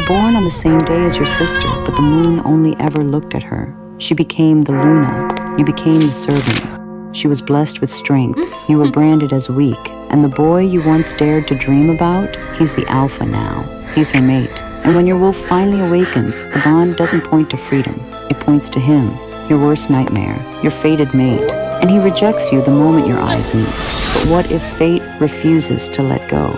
born on the same day as your sister, but the moon only ever looked at her. She became the Luna. You became the servant. She was blessed with strength. You were branded as weak. And the boy you once dared to dream about, he's the alpha now. He's her mate. And when your wolf finally awakens, the bond doesn't point to freedom. It points to him, your worst nightmare, your fated mate. And he rejects you the moment your eyes meet. But what if fate refuses to let go?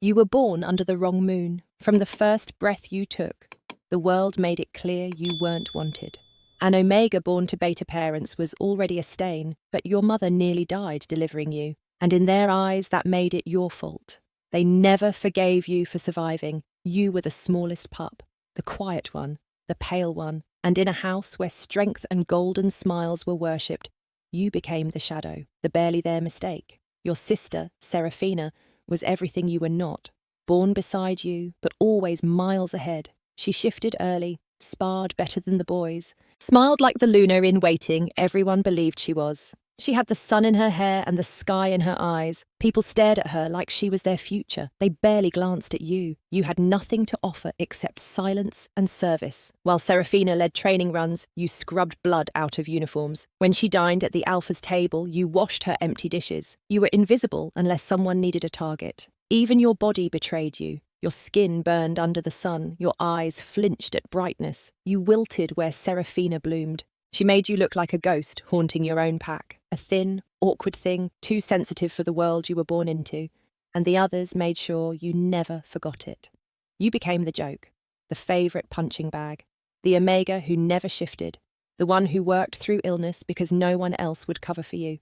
You were born under the wrong moon. From the first breath you took, the world made it clear you weren't wanted. An Omega born to beta parents was already a stain, but your mother nearly died delivering you. And in their eyes, that made it your fault. They never forgave you for surviving. You were the smallest pup, the quiet one, the pale one. And in a house where strength and golden smiles were worshipped, you became the shadow, the barely there mistake. Your sister, Seraphina, was everything you were not. Born beside you, but always miles ahead. She shifted early, sparred better than the boys, smiled like the Luna in waiting everyone believed she was. She had the sun in her hair and the sky in her eyes. People stared at her like she was their future. They barely glanced at you. You had nothing to offer except silence and service. While Seraphina led training runs, you scrubbed blood out of uniforms. When she dined at the Alpha's table, you washed her empty dishes. You were invisible unless someone needed a target. Even your body betrayed you. Your skin burned under the sun. Your eyes flinched at brightness. You wilted where Seraphina bloomed. She made you look like a ghost haunting your own pack, a thin, awkward thing, too sensitive for the world you were born into, and the others made sure you never forgot it. You became the joke, the favourite punching bag, the Omega who never shifted, the one who worked through illness because no one else would cover for you,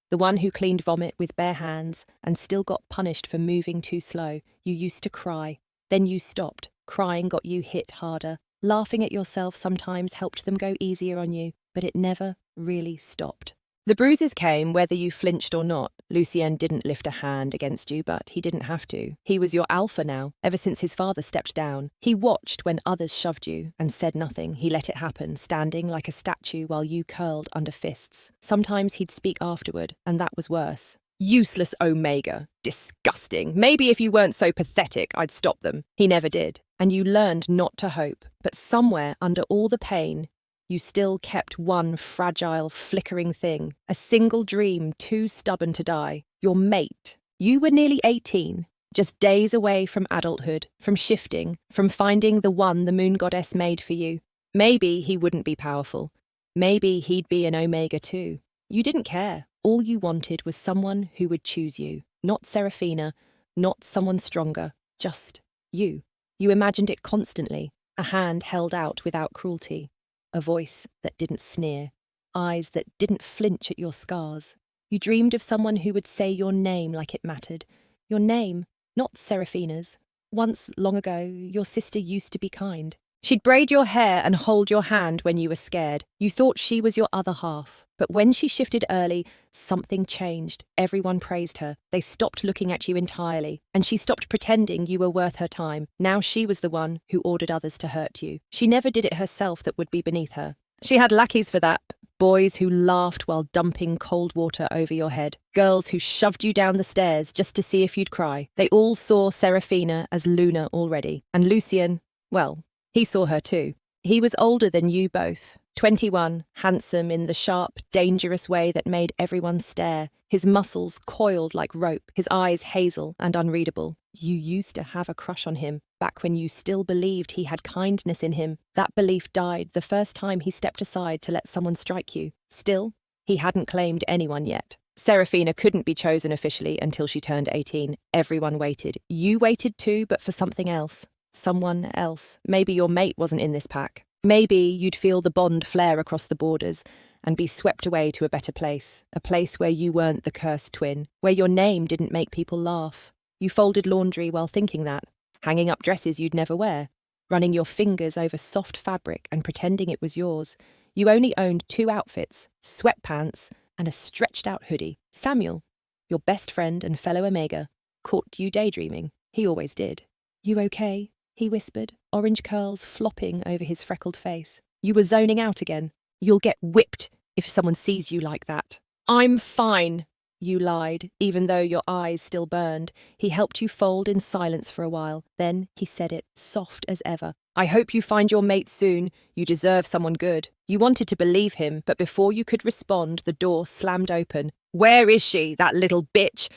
the one who cleaned vomit with bare hands and still got punished for moving too slow. You used to cry, then you stopped. Crying got you hit harder. Laughing at yourself sometimes helped them go easier on you, but it never really stopped. The bruises came whether you flinched or not. Lucien didn't lift a hand against you, but he didn't have to. He was your alpha now, ever since his father stepped down. He watched when others shoved you and said nothing. He let it happen, standing like a statue while you curled under fists. Sometimes he'd speak afterward, and that was worse. Useless Omega. Disgusting. Maybe if you weren't so pathetic, I'd stop them. He never did. And you learned not to hope. But somewhere under all the pain, you still kept one fragile, flickering thing. A single dream too stubborn to die. Your mate. You were nearly 18. Just days away from adulthood, from shifting, from finding the one the moon goddess made for you. Maybe he wouldn't be powerful. Maybe he'd be an Omega too. You didn't care. All you wanted was someone who would choose you. Not Seraphina, not someone stronger, just you. You imagined it constantly, a hand held out without cruelty, a voice that didn't sneer, eyes that didn't flinch at your scars. You dreamed of someone who would say your name like it mattered. Your name, not Seraphina's. Once, long ago, your sister used to be kind. She'd braid your hair and hold your hand when you were scared. You thought she was your other half. But when she shifted early, something changed. Everyone praised her. They stopped looking at you entirely. And she stopped pretending you were worth her time. Now she was the one who ordered others to hurt you. She never did it herself that would be beneath her. She had lackeys for that. Boys who laughed while dumping cold water over your head. Girls who shoved you down the stairs just to see if you'd cry. They all saw Seraphina as Luna already. And Lucien, well, he saw her too. He was older than you both. 21, handsome in the sharp, dangerous way that made everyone stare. His muscles coiled like rope, his eyes hazel and unreadable. You used to have a crush on him, back when you still believed he had kindness in him. That belief died the first time he stepped aside to let someone strike you. Still, he hadn't claimed anyone yet. Seraphina couldn't be chosen officially until she turned 18. Everyone waited. You waited too, but for something else. Someone else. Maybe your mate wasn't in this pack. Maybe you'd feel the bond flare across the borders and be swept away to a better place, a place where you weren't the cursed twin, where your name didn't make people laugh. You folded laundry while thinking that, hanging up dresses you'd never wear, running your fingers over soft fabric and pretending it was yours. You only owned 2 outfits, sweatpants and a stretched-out hoodie. Samuel, your best friend and fellow Omega, caught you daydreaming. He always did. You okay? He whispered, orange curls flopping over his freckled face. You were zoning out again. You'll get whipped if someone sees you like that. I'm fine. You lied, even though your eyes still burned. He helped you fold in silence for a while. Then he said it, soft as ever. I hope you find your mate soon. You deserve someone good. You wanted to believe him, but before you could respond, the door slammed open. Where is she, that little bitch?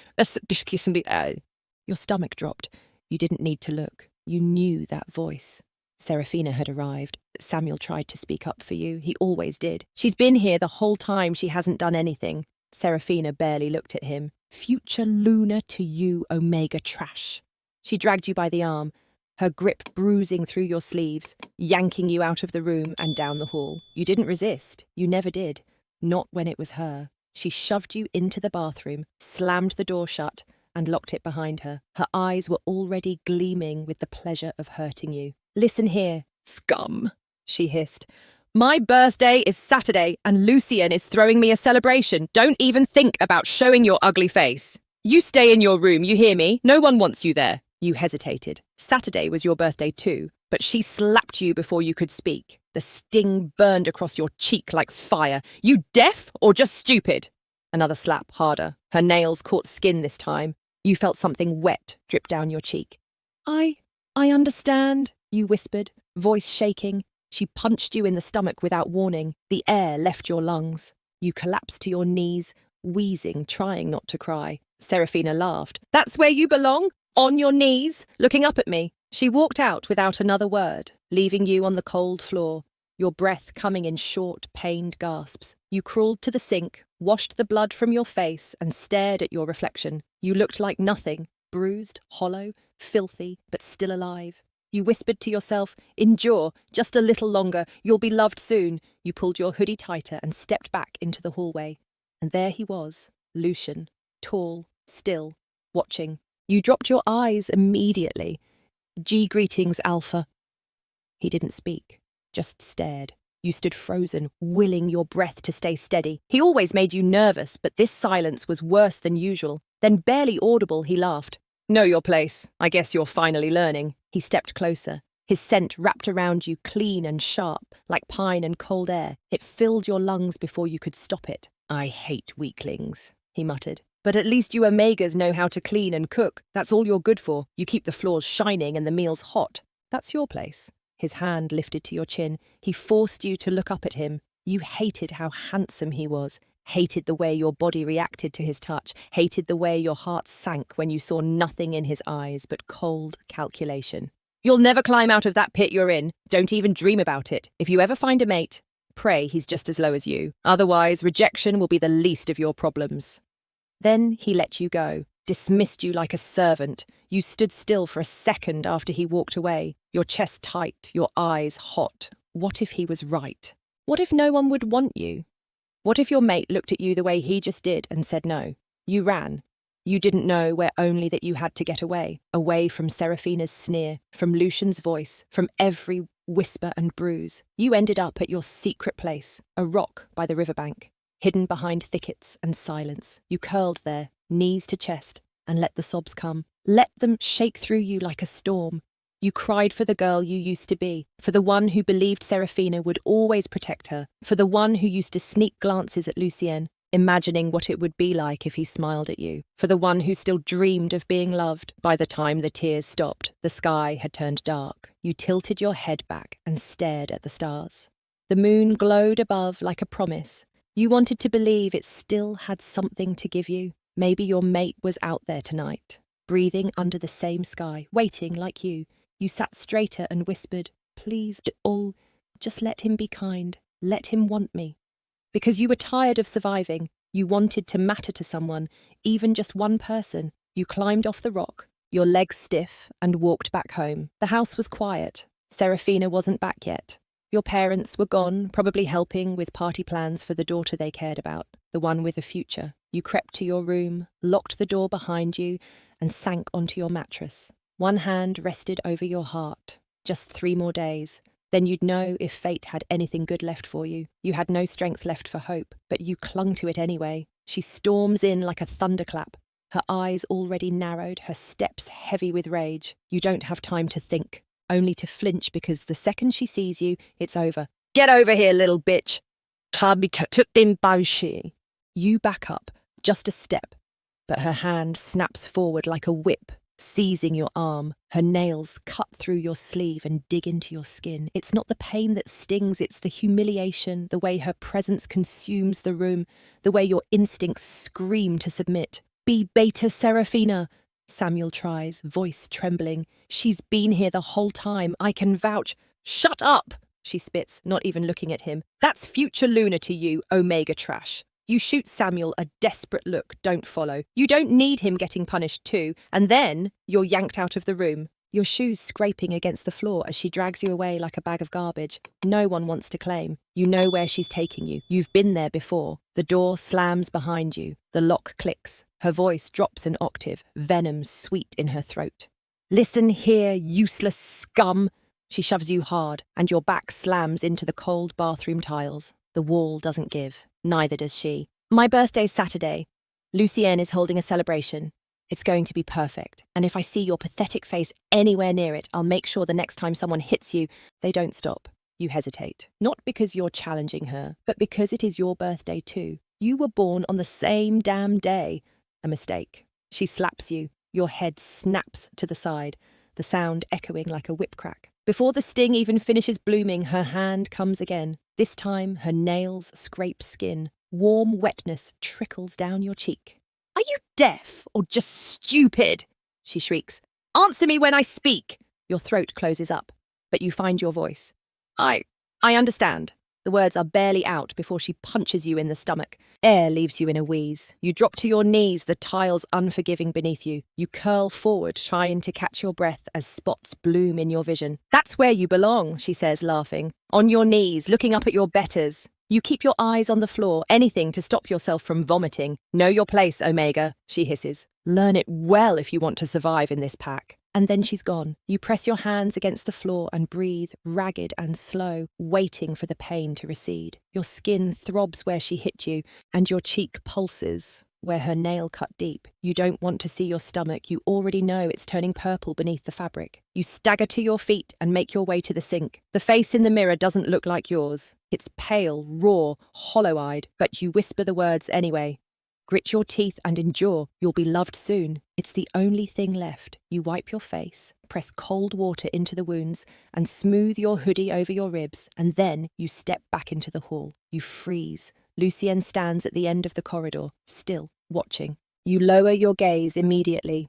Your stomach dropped. You didn't need to look. You knew that voice. Serafina had arrived. Samuel tried to speak up for you. He always did. She's been here the whole time. She hasn't done anything. Serafina barely looked at him. Future Luna to you, Omega trash. She dragged you by the arm, her grip bruising through your sleeves, yanking you out of the room and down the hall. You didn't resist. You never did. Not when it was her. She shoved you into the bathroom, slammed the door shut, and locked it behind her. Her eyes were already gleaming with the pleasure of hurting you. Listen here, scum, she hissed. My birthday is Saturday and Lucien is throwing me a celebration. Don't even think about showing your ugly face. You stay in your room, you hear me? No one wants you there. You hesitated. Saturday was your birthday too, but she slapped you before you could speak. The sting burned across your cheek like fire. You deaf or just stupid? Another slap, harder. Her nails caught skin this time. You felt something wet drip down your cheek. I understand, you whispered, voice shaking. She punched you in the stomach without warning. The air left your lungs. You collapsed to your knees, wheezing, trying not to cry. Serafina laughed. That's where you belong? On your knees, looking up at me. She walked out without another word, leaving you on the cold floor, your breath coming in short, pained gasps. You crawled to the sink, washed the blood from your face, and stared at your reflection. You looked like nothing, bruised, hollow, filthy, but still alive. You whispered to yourself, endure, just a little longer, you'll be loved soon. You pulled your hoodie tighter and stepped back into the hallway. And there he was, Lucien, tall, still, watching. You dropped your eyes immediately. Greetings, Alpha. He didn't speak, just stared. You stood frozen, willing your breath to stay steady. He always made you nervous, but this silence was worse than usual. Then, barely audible, he laughed. Know your place. I guess you're finally learning. He stepped closer. His scent wrapped around you, clean and sharp, like pine and cold air. It filled your lungs before you could stop it. I hate weaklings, he muttered. But at least you Omegas know how to clean and cook. That's all you're good for. You keep the floors shining and the meals hot. That's your place. His hand lifted to your chin. He forced you to look up at him. You hated how handsome he was. Hated the way your body reacted to his touch, hated the way your heart sank when you saw nothing in his eyes but cold calculation. You'll never climb out of that pit you're in. Don't even dream about it. If you ever find a mate, pray he's just as low as you. Otherwise, rejection will be the least of your problems. Then he let you go, dismissed you like a servant. You stood still for a second after he walked away, your chest tight, your eyes hot. What if he was right? What if no one would want you? What if your mate looked at you the way he just did and said no? You ran. You didn't know where only that you had to get away from Serafina's sneer, from Lucien's voice, from every whisper and bruise. You ended up at your secret place, a rock by the riverbank, hidden behind thickets and silence. You curled there, knees to chest, and let the sobs come. Let them shake through you like a storm. You cried for the girl you used to be, for the one who believed Serafina would always protect her, for the one who used to sneak glances at Lucien, imagining what it would be like if he smiled at you, for the one who still dreamed of being loved. By the time the tears stopped, the sky had turned dark. You tilted your head back and stared at the stars. The moon glowed above like a promise. You wanted to believe it still had something to give you. Maybe your mate was out there tonight, breathing under the same sky, waiting like you. You sat straighter and whispered, please, just let him be kind. Let him want me. Because you were tired of surviving. You wanted to matter to someone, even just one person. You climbed off the rock, your legs stiff, and walked back home. The house was quiet. Serafina wasn't back yet. Your parents were gone, probably helping with party plans for the daughter they cared about, the one with a future. You crept to your room, locked the door behind you, and sank onto your mattress. One hand rested over your heart. Just 3 more days. Then you'd know if fate had anything good left for you. You had no strength left for hope, but you clung to it anyway. She storms in like a thunderclap, her eyes already narrowed, her steps heavy with rage. You don't have time to think, only to flinch because the second she sees you, it's over. Get over here, little bitch. You back up, Just a step. But her hand snaps forward like a whip, seizing your arm. Her nails cut through your sleeve and dig into your skin. It's not the pain that stings, it's the humiliation, the way her presence consumes the room, the way your instincts scream to submit. Be Beta Seraphina, Samuel tries, voice trembling. She's been here the whole time, I can vouch. Shut up, she spits, not even looking at him. That's future Luna to you, Omega trash. You shoot Samuel a desperate look, don't follow. You don't need him getting punished too, and then you're yanked out of the room, your shoes scraping against the floor as she drags you away like a bag of garbage. No one wants to claim. You know where she's taking you. You've been there before. The door slams behind you. The lock clicks. Her voice drops an octave, venom sweet in her throat. Listen here, useless scum. She shoves you hard, and your back slams into the cold bathroom tiles. The wall doesn't give. Neither does she. My birthday's Saturday. Lucien is holding a celebration. It's going to be perfect, and if I see your pathetic face anywhere near it, I'll make sure the next time someone hits you, they don't stop. You hesitate. Not because you're challenging her, but because it is your birthday too. You were born on the same damn day. A mistake. She slaps you. Your head snaps to the side, the sound echoing like a whip crack. Before the sting even finishes blooming, her hand comes again. This time, her nails scrape skin. Warm wetness trickles down your cheek. Are you deaf or just stupid? She shrieks. Answer me when I speak. Your throat closes up, but you find your voice. I understand. The words are barely out before she punches you in the stomach. Air leaves you in a wheeze. You drop to your knees, the tiles unforgiving beneath you. You curl forward, trying to catch your breath as spots bloom in your vision. That's where you belong, she says, laughing. On your knees, looking up at your betters. You keep your eyes on the floor, anything to stop yourself from vomiting. Know your place, Omega, she hisses. Learn it well if you want to survive in this pack. And then she's gone. You press your hands against the floor and breathe, ragged and slow, waiting for the pain to recede. Your skin throbs where she hit you, and your cheek pulses where her nail cut deep. You don't want to see your stomach. You already know it's turning purple beneath the fabric. You stagger to your feet and make your way to the sink. The face in the mirror doesn't look like yours. It's pale, raw, hollow-eyed, but you whisper the words anyway. Grit your teeth and endure. You'll be loved soon. It's the only thing left. You wipe your face, press cold water into the wounds, and smooth your hoodie over your ribs, and then you step back into the hall. You freeze. Lucien stands at the end of the corridor, still watching. You lower your gaze immediately.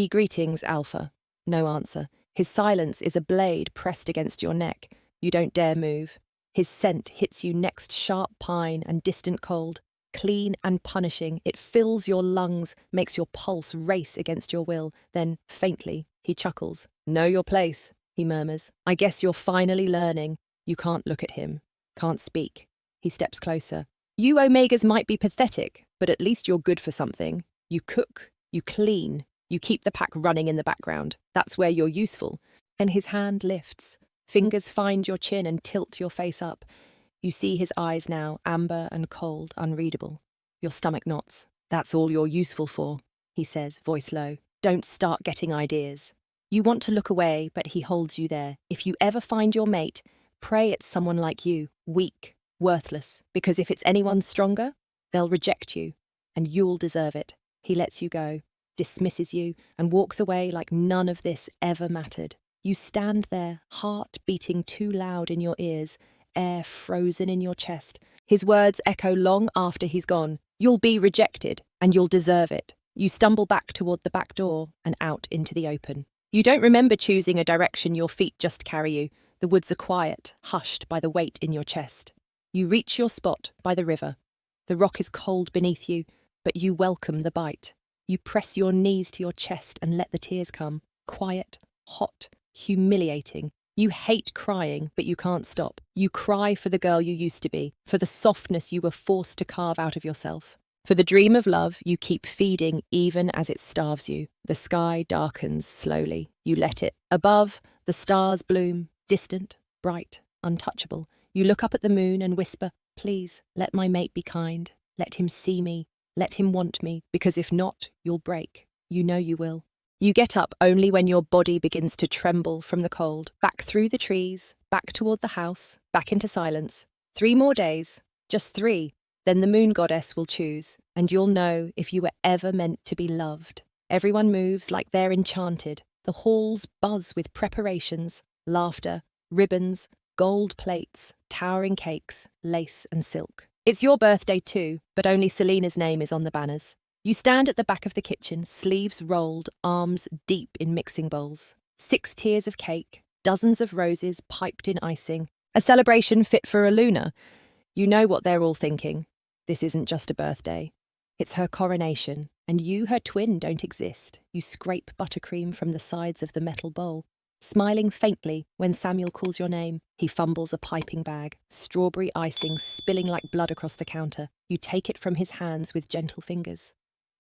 Greetings, Alpha. No answer. His silence is a blade pressed against your neck. You don't dare move. His scent hits you next, sharp pine and distant cold. Clean and punishing, it fills your lungs, makes your pulse race against your will. Then, faintly, he chuckles. Know your place, he murmurs. I guess you're finally learning. You can't look at him. Can't speak. He steps closer. You Omegas might be pathetic, but at least you're good for something. You cook. You clean. You keep the pack running in the background. That's where you're useful. And his hand lifts. Fingers find your chin and tilt your face up. You see his eyes now, amber and cold, unreadable. Your stomach knots. That's all you're useful for, he says, voice low. Don't start getting ideas. You want to look away, but he holds you there. If you ever find your mate, pray it's someone like you, weak, worthless, because if it's anyone stronger, they'll reject you, and you'll deserve it. He lets you go, dismisses you, and walks away like none of this ever mattered. You stand there, heart beating too loud in your ears, air frozen in your chest. His words echo long after he's gone. You'll be rejected, and you'll deserve it. You stumble back toward the back door and out into the open. You don't remember choosing a direction your feet just carry you. The woods are quiet, hushed by the weight in your chest. You reach your spot by the river. The rock is cold beneath you, but you welcome the bite. You press your knees to your chest and let the tears come. Quiet, hot, humiliating. You hate crying, but you can't stop. You cry for the girl you used to be, for the softness you were forced to carve out of yourself. For the dream of love you keep feeding even as it starves you. The sky darkens slowly. You let it. Above, the stars bloom, distant, bright, untouchable. You look up at the moon and whisper, please, let my mate be kind. Let him see me. Let him want me, because if not, you'll break. You know you will. You get up only when your body begins to tremble from the cold. Back through the trees, back toward the house, back into silence. 3 more days. Just 3. Then the moon goddess will choose, and you'll know if you were ever meant to be loved. Everyone moves like they're enchanted. The halls buzz with preparations, laughter, ribbons, gold plates, towering cakes, lace and silk. It's your birthday too, but only Selena's name is on the banners. You stand at the back of the kitchen, sleeves rolled, arms deep in mixing bowls. 6 tiers of cake, dozens of roses piped in icing. A celebration fit for a Luna. You know what they're all thinking. This isn't just a birthday. It's her coronation, and you, her twin, don't exist. You scrape buttercream from the sides of the metal bowl. Smiling faintly when Samuel calls your name, he fumbles a piping bag, strawberry icing spilling like blood across the counter. You take it from his hands with gentle fingers.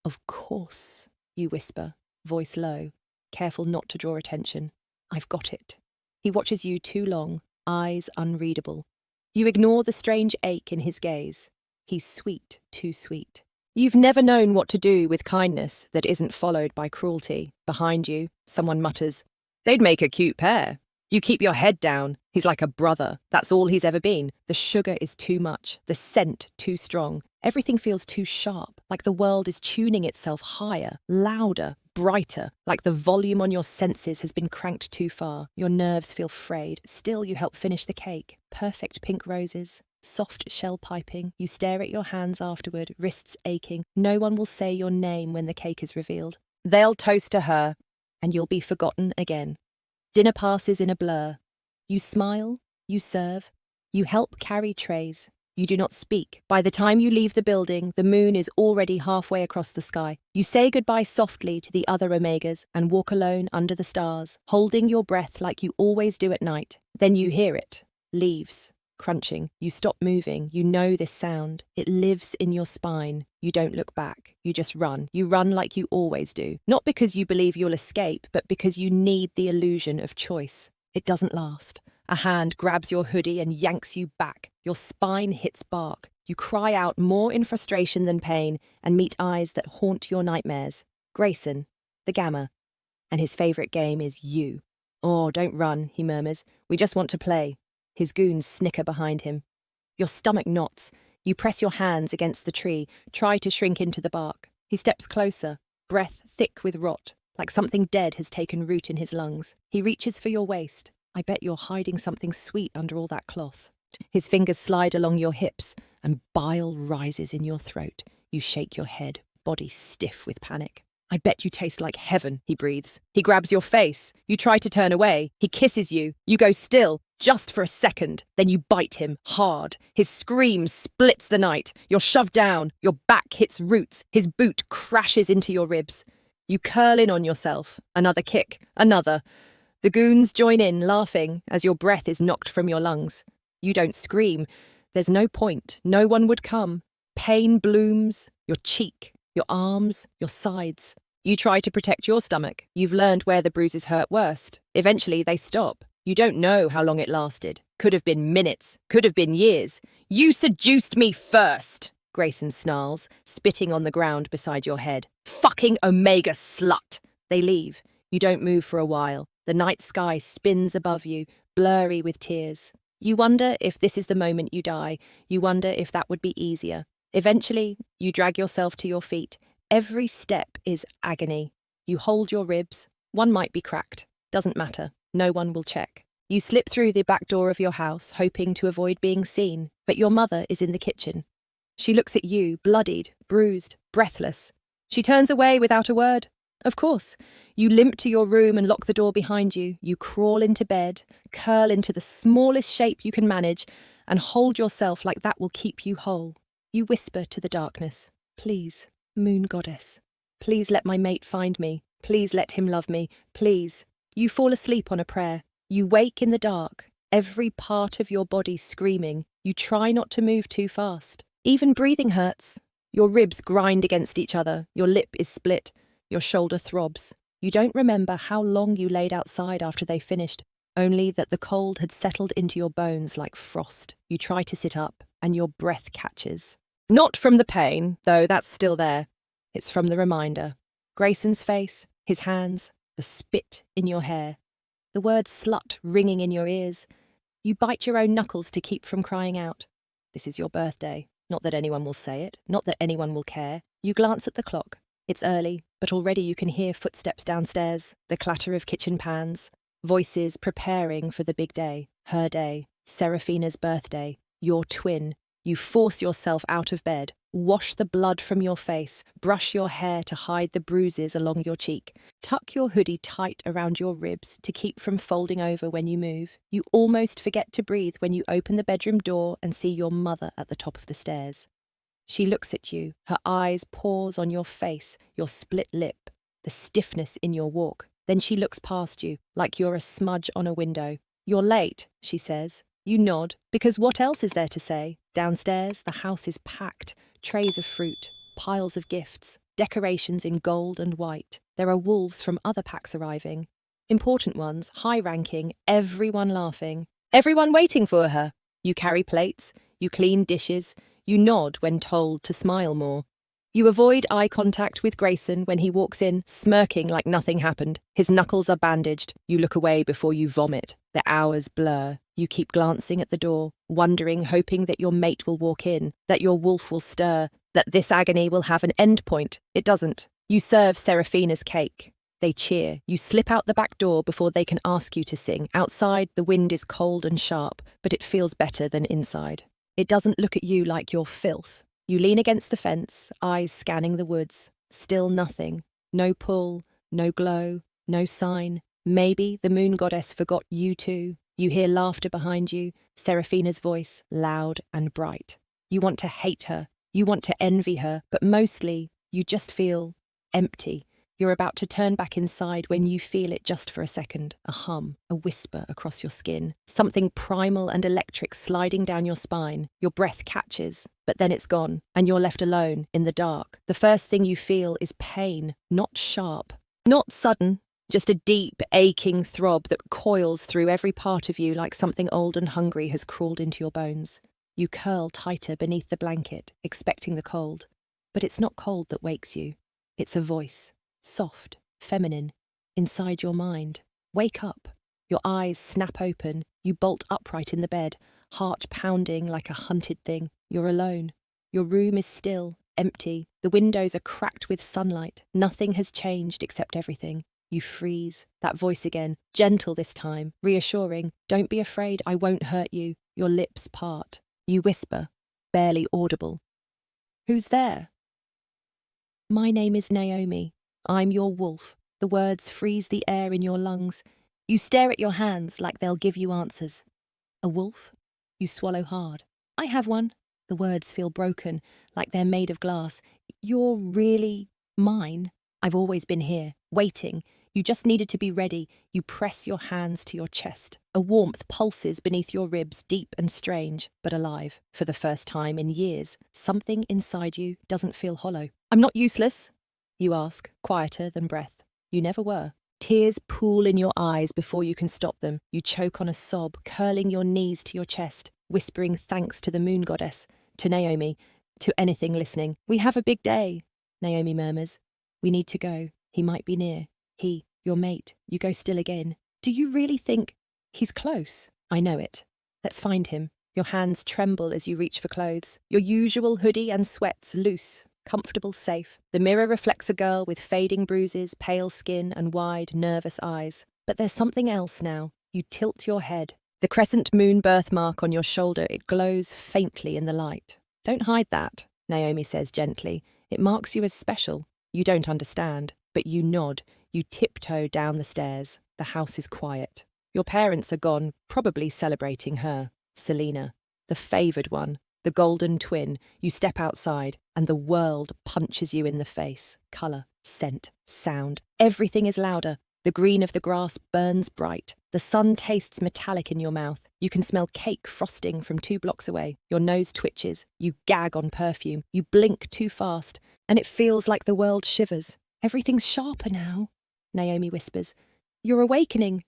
Of course, you whisper, voice low, careful not to draw attention. I've got it. He watches you too long, eyes unreadable. You ignore the strange ache in his gaze. He's sweet, too sweet. You've never known what to do with kindness that isn't followed by cruelty. Behind you, someone mutters, "They'd make a cute pair." You keep your head down. He's like a brother. That's all he's ever been. The sugar is too much, the scent too strong. Everything feels too sharp, like the world is tuning itself higher, louder, brighter, like the volume on your senses has been cranked too far. Your nerves feel frayed. Still, you help finish the cake. Perfect pink roses, soft shell piping. You stare at your hands afterward, wrists aching. No one will say your name when the cake is revealed. They'll toast to her, and you'll be forgotten again. Dinner passes in a blur. You smile, you serve, you help carry trays. You do not speak. By the time you leave the building, the moon is already halfway across the sky. You say goodbye softly to the other Omegas and walk alone under the stars, holding your breath like you always do at night. Then you hear it. Leaves. Crunching. You stop moving. You know this sound. It lives in your spine. You don't look back. You just run. You run like you always do. Not because you believe you'll escape, but because you need the illusion of choice. It doesn't last. A hand grabs your hoodie and yanks you back. Your spine hits bark. You cry out more in frustration than pain and meet eyes that haunt your nightmares. Grayson, the Gamma, and his favourite game is you. "Oh, don't run," he murmurs. "We just want to play." His goons snicker behind him. Your stomach knots. You press your hands against the tree, try to shrink into the bark. He steps closer, breath thick with rot, like something dead has taken root in his lungs. He reaches for your waist. I bet you're hiding something sweet under all that cloth. His fingers slide along your hips, and bile rises in your throat. You shake your head, body stiff with panic. "I bet you taste like heaven," he breathes. He grabs your face. You try to turn away. He kisses you. You go still, just for a second. Then you bite him, hard. His scream splits the night. You're shoved down. Your back hits roots. His boot crashes into your ribs. You curl in on yourself. Another kick. Another. The goons join in, laughing, as your breath is knocked from your lungs. You don't scream. There's no point. No one would come. Pain blooms. Your cheek. Your arms, your sides. You try to protect your stomach. You've learned where the bruises hurt worst. Eventually, they stop. You don't know how long it lasted. Could have been minutes. Could have been years. "You seduced me first," Grayson snarls, spitting on the ground beside your head. "Fucking Omega slut." They leave. You don't move for a while. The night sky spins above you, blurry with tears. You wonder if this is the moment you die. You wonder if that would be easier. Eventually, you drag yourself to your feet. Every step is agony. You hold your ribs. One might be cracked. Doesn't matter. No one will check. You slip through the back door of your house, hoping to avoid being seen. But your mother is in the kitchen. She looks at you, bloodied, bruised, breathless. She turns away without a word. Of course. You limp to your room and lock the door behind you. You crawl into bed, curl into the smallest shape you can manage, and hold yourself like that will keep you whole. You whisper to the darkness, "Please, moon goddess. Please let my mate find me. Please let him love me. Please." You fall asleep on a prayer. You wake in the dark, every part of your body screaming. You try not to move too fast. Even breathing hurts. Your ribs grind against each other. Your lip is split. Your shoulder throbs. You don't remember how long you laid outside after they finished, only that the cold had settled into your bones like frost. You try to sit up, and your breath catches. Not from the pain, though that's still there. It's from the reminder. Grayson's face, his hands, the spit in your hair. The word slut ringing in your ears. You bite your own knuckles to keep from crying out. This is your birthday. Not that anyone will say it, not that anyone will care. You glance at the clock. It's early, but already you can hear footsteps downstairs, the clatter of kitchen pans, voices preparing for the big day, her day, Serafina's birthday, your twin. You force yourself out of bed, wash the blood from your face, brush your hair to hide the bruises along your cheek, tuck your hoodie tight around your ribs to keep from folding over when you move. You almost forget to breathe when you open the bedroom door and see your mother at the top of the stairs. She looks at you, her eyes pause on your face, your split lip, the stiffness in your walk. Then she looks past you, like you're a smudge on a window. You're late, she says. You nod, because what else is there to say? Downstairs, the house is packed, trays of fruit, piles of gifts, decorations in gold and white. There are wolves from other packs arriving. Important ones, high-ranking, everyone laughing. Everyone waiting for her. You carry plates, you clean dishes, you nod when told to smile more. You avoid eye contact with Grayson when he walks in, smirking like nothing happened. His knuckles are bandaged. You look away before you vomit. The hours blur. You keep glancing at the door, wondering, hoping that your mate will walk in, that your wolf will stir, that this agony will have an end point. It doesn't. You serve Serafina's cake. They cheer. You slip out the back door before they can ask you to sing. Outside, the wind is cold and sharp, but it feels better than inside. It doesn't look at you like you're filth. You lean against the fence, eyes scanning the woods. Still nothing. No pull, no glow, no sign. Maybe the moon goddess forgot you too. You hear laughter behind you, Serafina's voice, loud and bright. You want to hate her. You want to envy her, but mostly you just feel empty. You're about to turn back inside when you feel it just for a second, a hum, a whisper across your skin, something primal and electric sliding down your spine. Your breath catches, but then it's gone, and you're left alone, in the dark. The first thing you feel is pain, not sharp, not sudden, just a deep, aching throb that coils through every part of you like something old and hungry has crawled into your bones. You curl tighter beneath the blanket, expecting the cold. But it's not cold that wakes you. It's a voice. Soft, feminine, inside your mind. Wake up. Your eyes snap open. You bolt upright in the bed, heart pounding like a hunted thing. You're alone. Your room is still, empty. The windows are cracked with sunlight. Nothing has changed except everything. You freeze. That voice again, gentle this time, reassuring. Don't be afraid, I won't hurt you. Your lips part. You whisper, barely audible. Who's there? My name is Naomi. I'm your wolf. The words freeze the air in your lungs. You stare at your hands like they'll give you answers. A wolf? You swallow hard. I have one. The words feel broken, like they're made of glass. You're really mine. I've always been here, waiting. You just needed to be ready. You press your hands to your chest. A warmth pulses beneath your ribs, deep and strange, but alive. For the first time in years, something inside you doesn't feel hollow. I'm not useless, you ask, quieter than breath. You never were. Tears pool in your eyes before you can stop them. You choke on a sob, curling your knees to your chest, whispering thanks to the moon goddess, to Naomi, to anything listening. We have a big day, Naomi murmurs. We need to go. He might be near. He, your mate. You go still again. Do you really think he's close? I know it. Let's find him. Your hands tremble as you reach for clothes. Your usual hoodie and sweats loose. Comfortable, safe. The mirror reflects a girl with fading bruises, pale skin, and wide, nervous eyes. But there's something else now. You tilt your head. The crescent moon birthmark on your shoulder, it glows faintly in the light. Don't hide that, Naomi says gently. It marks you as special. You don't understand, but you nod. You tiptoe down the stairs. The house is quiet. Your parents are gone, probably celebrating her, Selena, the favoured one. The golden twin. You step outside, and the world punches you in the face. Colour, scent, sound. Everything is louder. The green of the grass burns bright. The sun tastes metallic in your mouth. You can smell cake frosting from 2 blocks away. Your nose twitches. You gag on perfume. You blink too fast, and it feels like the world shivers. Everything's sharper now, Naomi whispers. You're awakening.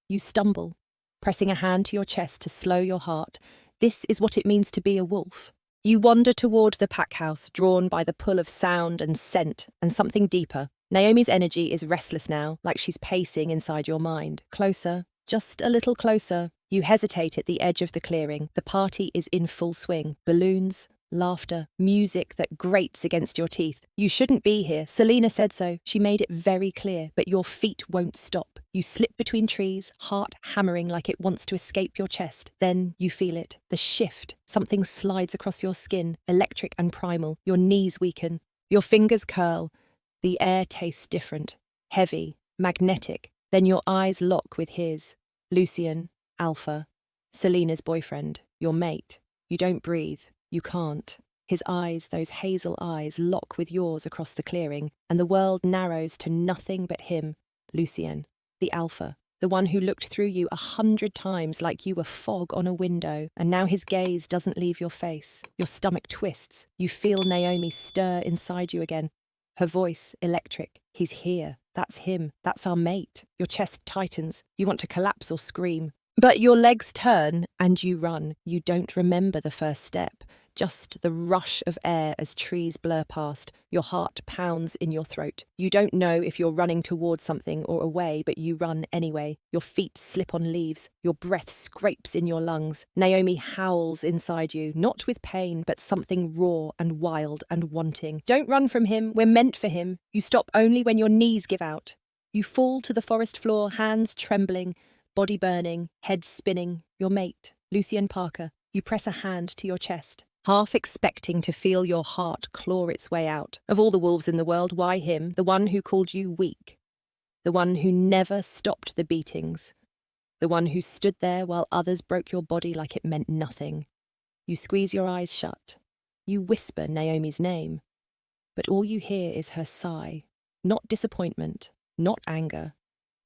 You stumble, pressing a hand to your chest to slow your heart. This is what it means to be a wolf. You wander toward the pack house, drawn by the pull of sound and scent and something deeper. Naomi's energy is restless now, like she's pacing inside your mind. Closer, just a little closer. You hesitate at the edge of the clearing. The party is in full swing. Balloons, laughter, music that grates against your teeth. You shouldn't be here. Selena said so. She made it very clear, but your feet won't stop. You slip between trees, heart hammering like it wants to escape your chest. Then you feel it. The shift. Something slides across your skin, electric and primal. Your knees weaken. Your fingers curl. The air tastes different. Heavy, magnetic. Then your eyes lock with his. Lucien, Alpha, Selena's boyfriend, your mate. You don't breathe. You can't. His eyes, those hazel eyes, lock with yours across the clearing, and the world narrows to nothing but him, Lucien, the Alpha, the one who looked through you 100 times like you were fog on a window, and now his gaze doesn't leave your face. Your stomach twists. You feel Naomi stir inside you again. Her voice, electric. He's here. That's him. That's our mate. Your chest tightens. You want to collapse or scream. But your legs turn and you run. You don't remember the first step. Just the rush of air as trees blur past. Your heart pounds in your throat. You don't know if you're running towards something or away, but you run anyway. Your feet slip on leaves. Your breath scrapes in your lungs. Naomi howls inside you, not with pain, but something raw and wild and wanting. Don't run from him. We're meant for him. You stop only when your knees give out. You fall to the forest floor, hands trembling, body burning, head spinning. Your mate, Lucien Parker. You press a hand to your chest, half expecting to feel your heart claw its way out. Of all the wolves in the world, why him? The one who called you weak. The one who never stopped the beatings. The one who stood there while others broke your body like it meant nothing. You squeeze your eyes shut. You whisper Naomi's name. But all you hear is her sigh. Not disappointment, not anger.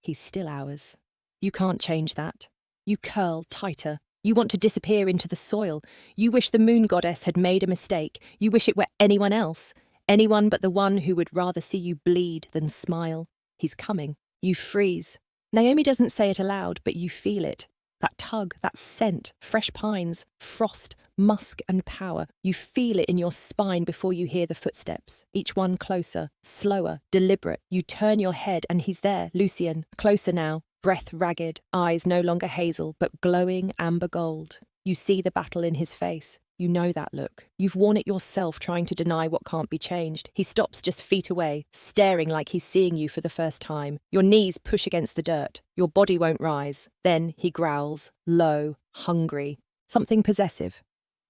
He's still ours. You can't change that. You curl tighter. You want to disappear into the soil. You wish the moon goddess had made a mistake. You wish it were anyone else. Anyone but the one who would rather see you bleed than smile. He's coming. You freeze. Naomi doesn't say it aloud, but you feel it. That tug, that scent, fresh pines, frost, musk and power. You feel it in your spine before you hear the footsteps. Each one closer, slower, deliberate. You turn your head and he's there, Lucien, closer now. Breath ragged, eyes no longer hazel, but glowing amber gold. You see the battle in his face. You know that look. You've worn it yourself trying to deny what can't be changed. He stops just feet away, staring like he's seeing you for the first time. Your knees push against the dirt. Your body won't rise. Then he growls, low, hungry, something possessive.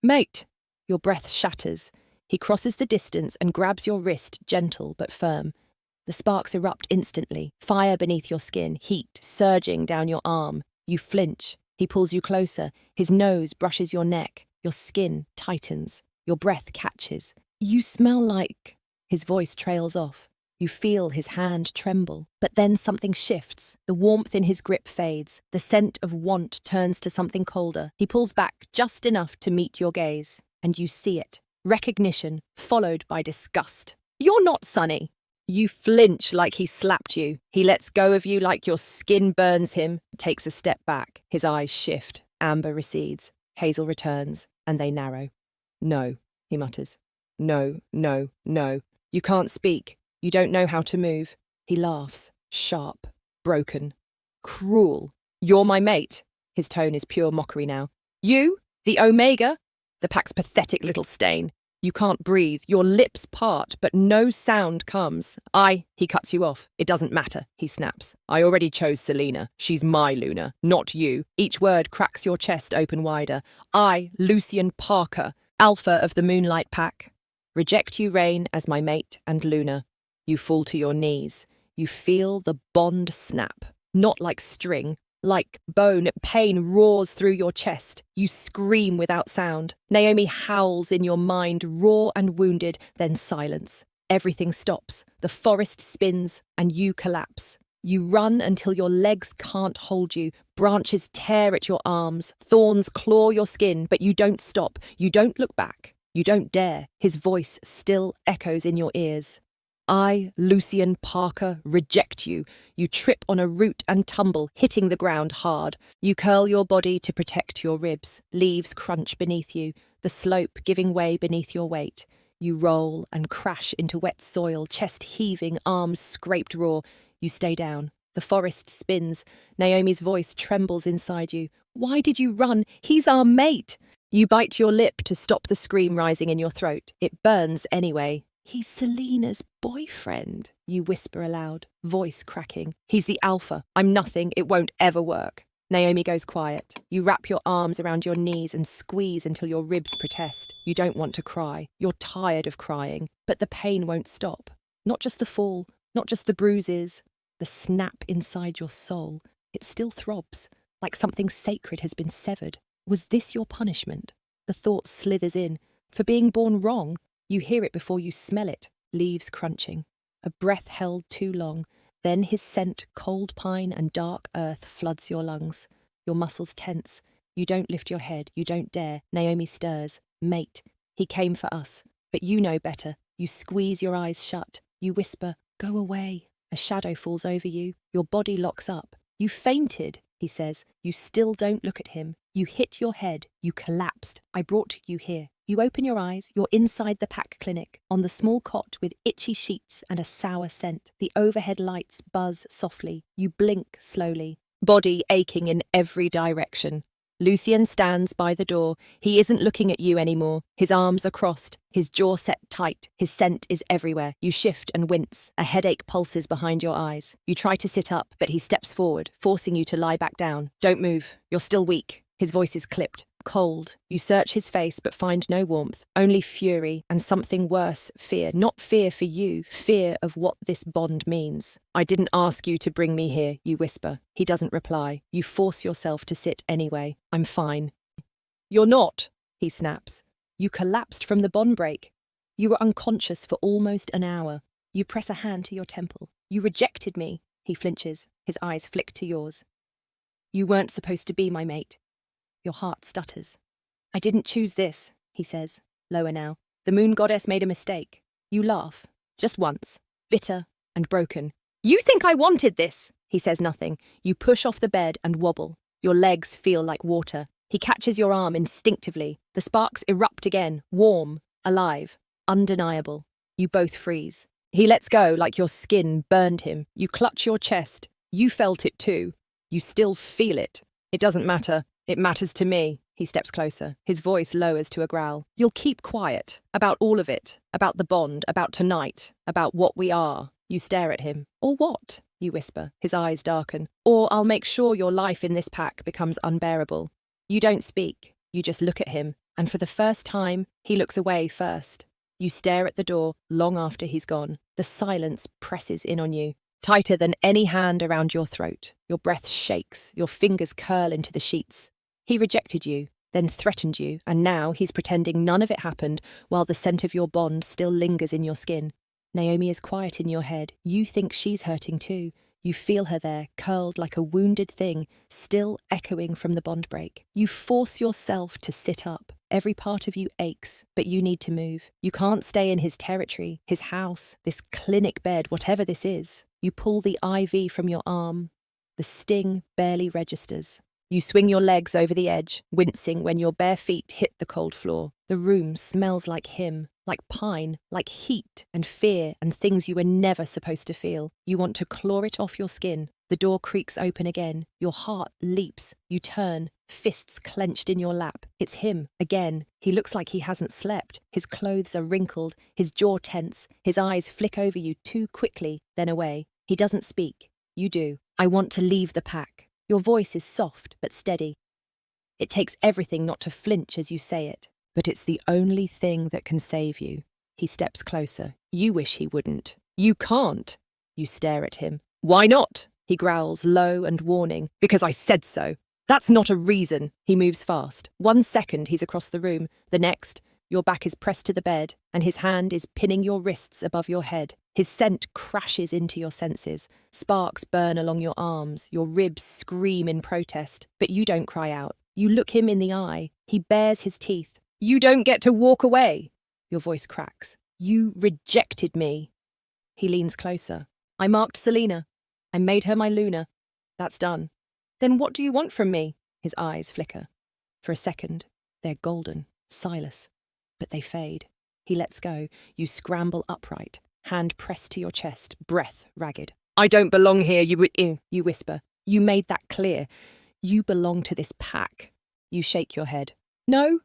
Mate! Your breath shatters. He crosses the distance and grabs your wrist, gentle but firm. The sparks erupt instantly, fire beneath your skin, heat surging down your arm. You flinch. He pulls you closer. His nose brushes your neck. Your skin tightens. Your breath catches. You smell like... His voice trails off. You feel his hand tremble. But then something shifts. The warmth in his grip fades. The scent of want turns to something colder. He pulls back just enough to meet your gaze. And you see it. Recognition, followed by disgust. You're not Sonny. You flinch like he slapped you. He lets go of you like your skin burns him, takes a step back. His eyes shift. Amber recedes. Hazel returns, and they narrow. No, he mutters. No, no, no. You can't speak. You don't know how to move. He laughs. Sharp. Broken. Cruel. You're my mate. His tone is pure mockery now. You? The Omega? The pack's pathetic little stain. You can't breathe. Your lips part, but no sound comes. He cuts you off. It doesn't matter, he snaps. I already chose Selena. She's my Luna, not you. Each word cracks your chest open wider. I, Lucien Parker, Alpha of the Moonlight Pack, reject you reign as my mate and Luna. You fall to your knees. You feel the bond snap. Not like string. Like bone, pain roars through your chest. You scream without sound. Naomi howls in your mind, raw and wounded, then silence. Everything stops. The forest spins, and you collapse. You run until your legs can't hold you. Branches tear at your arms. Thorns claw your skin, but you don't stop. You don't look back. You don't dare. His voice still echoes in your ears. I, Lucien Parker, reject you. You trip on a root and tumble, hitting the ground hard. You curl your body to protect your ribs. Leaves crunch beneath you, the slope giving way beneath your weight. You roll and crash into wet soil, chest heaving, arms scraped raw. You stay down. The forest spins. Naomi's voice trembles inside you. Why did you run? He's our mate. You bite your lip to stop the scream rising in your throat. It burns anyway. He's Selena's boyfriend, you whisper aloud, voice cracking. He's the alpha. I'm nothing. It won't ever work. Naomi goes quiet. You wrap your arms around your knees and squeeze until your ribs protest. You don't want to cry. You're tired of crying. But the pain won't stop. Not just the fall, not just the bruises, the snap inside your soul. It still throbs, like something sacred has been severed. Was this your punishment? The thought slithers in. For being born wrong, you hear it before you smell it, leaves crunching. A breath held too long. Then his scent, cold pine and dark earth, floods your lungs. Your muscles tense. You don't lift your head. You don't dare. Naomi stirs. Mate. He came for us. But you know better. You squeeze your eyes shut. You whisper, go away. A shadow falls over you. Your body locks up. You fainted, he says. You still don't look at him. You hit your head. You collapsed. I brought you here. You open your eyes. You're inside the pack clinic, on the small cot with itchy sheets and a sour scent. The overhead lights buzz softly. You blink slowly, body aching in every direction. Lucien stands by the door. He isn't looking at you anymore. His arms are crossed, his jaw set tight. His scent is everywhere. You shift and wince. A headache pulses behind your eyes. You try to sit up, but he steps forward, forcing you to lie back down. Don't move. You're still weak. His voice is clipped, cold. You search his face but find no warmth, only fury and something worse, fear. Not fear for you, fear of what this bond means. I didn't ask you to bring me here, you whisper. He doesn't reply. You force yourself to sit anyway. I'm fine. You're not, he snaps. You collapsed from the bond break. You were unconscious for almost an hour. You press a hand to your temple. You rejected me. He flinches. His eyes flick to yours. You weren't supposed to be my mate. Your heart stutters. I didn't choose this, he says, lower now. The moon goddess made a mistake. You laugh, just once, bitter and broken. You think I wanted this? He says nothing. You push off the bed and wobble. Your legs feel like water. He catches your arm instinctively. The sparks erupt again, warm, alive, undeniable. You both freeze. He lets go like your skin burned him. You clutch your chest. You felt it too. You still feel it. It doesn't matter. It matters to me. He steps closer. His voice lowers to a growl. You'll keep quiet. About all of it. About the bond. About tonight. About what we are. You stare at him. Or what? You whisper. His eyes darken. Or I'll make sure your life in this pack becomes unbearable. You don't speak. You just look at him. And for the first time, he looks away first. You stare at the door long after he's gone. The silence presses in on you, tighter than any hand around your throat. Your breath shakes. Your fingers curl into the sheets. He rejected you, then threatened you, and now he's pretending none of it happened while the scent of your bond still lingers in your skin. Naomi is quiet in your head. You think she's hurting too. You feel her there, curled like a wounded thing, still echoing from the bond break. You force yourself to sit up. Every part of you aches, but you need to move. You can't stay in his territory, his house, this clinic bed, whatever this is. You pull the IV from your arm. The sting barely registers. You swing your legs over the edge, wincing when your bare feet hit the cold floor. The room smells like him, like pine, like heat and fear and things you were never supposed to feel. You want to claw it off your skin. The door creaks open again. Your heart leaps. You turn, fists clenched in your lap. It's him, again. He looks like he hasn't slept. His clothes are wrinkled, his jaw tense. His eyes flick over you too quickly, then away. He doesn't speak. You do. I want to leave the pack. Your voice is soft but steady. It takes everything not to flinch as you say it, but it's the only thing that can save you. He steps closer. You wish he wouldn't. You can't. You stare at him. Why not? He growls, low and warning. Because I said so. That's not a reason. He moves fast. 1 second he's across the room. The next, your back is pressed to the bed, and his hand is pinning your wrists above your head. His scent crashes into your senses. Sparks burn along your arms. Your ribs scream in protest, but you don't cry out. You look him in the eye. He bares his teeth. You don't get to walk away. Your voice cracks. You rejected me. He leans closer. I marked Selena. I made her my Luna. That's done. Then what do you want from me? His eyes flicker. For a second, they're golden, Silas. But they fade. He lets go. You scramble upright, hand pressed to your chest, breath ragged. I don't belong here, you whisper. You made that clear. You belong to this pack. You shake your head. No,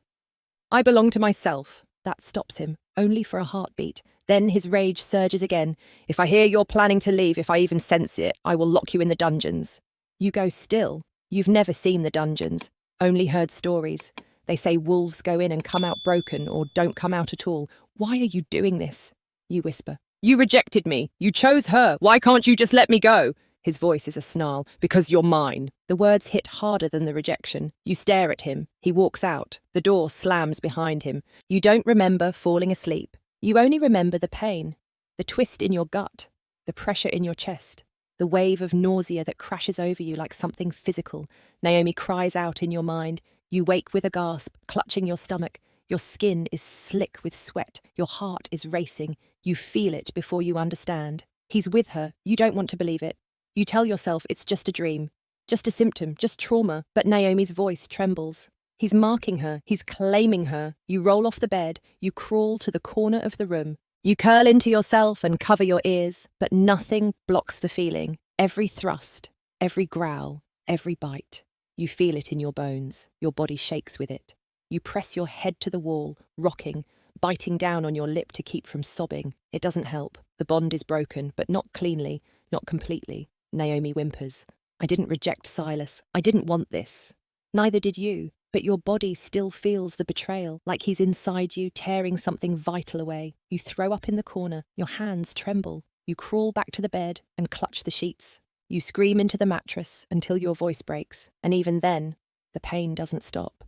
I belong to myself. That stops him, only for a heartbeat. Then his rage surges again. If I hear you're planning to leave, if I even sense it, I will lock you in the dungeons. You go still. You've never seen the dungeons, only heard stories. They say wolves go in and come out broken or don't come out at all. Why are you doing this? You whisper. You rejected me. You chose her. Why can't you just let me go? His voice is a snarl. Because you're mine. The words hit harder than the rejection. You stare at him. He walks out. The door slams behind him. You don't remember falling asleep. You only remember the pain, the twist in your gut, the pressure in your chest, the wave of nausea that crashes over you like something physical. Naomi cries out in your mind. You wake with a gasp, clutching your stomach. Your skin is slick with sweat. Your heart is racing. You feel it before you understand. He's with her. You don't want to believe it. You tell yourself it's just a dream, just a symptom, just trauma. But Naomi's voice trembles. He's marking her. He's claiming her. You roll off the bed. You crawl to the corner of the room. You curl into yourself and cover your ears, but nothing blocks the feeling. Every thrust, every growl, every bite. You feel it in your bones. Your body shakes with it. You press your head to the wall, rocking, biting down on your lip to keep from sobbing. It doesn't help. The bond is broken, but not cleanly, not completely. Naomi whimpers. I didn't reject Silas. I didn't want this. Neither did you. But your body still feels the betrayal, like he's inside you, tearing something vital away. You throw up in the corner. Your hands tremble. You crawl back to the bed and clutch the sheets. You scream into the mattress until your voice breaks. And even then, the pain doesn't stop.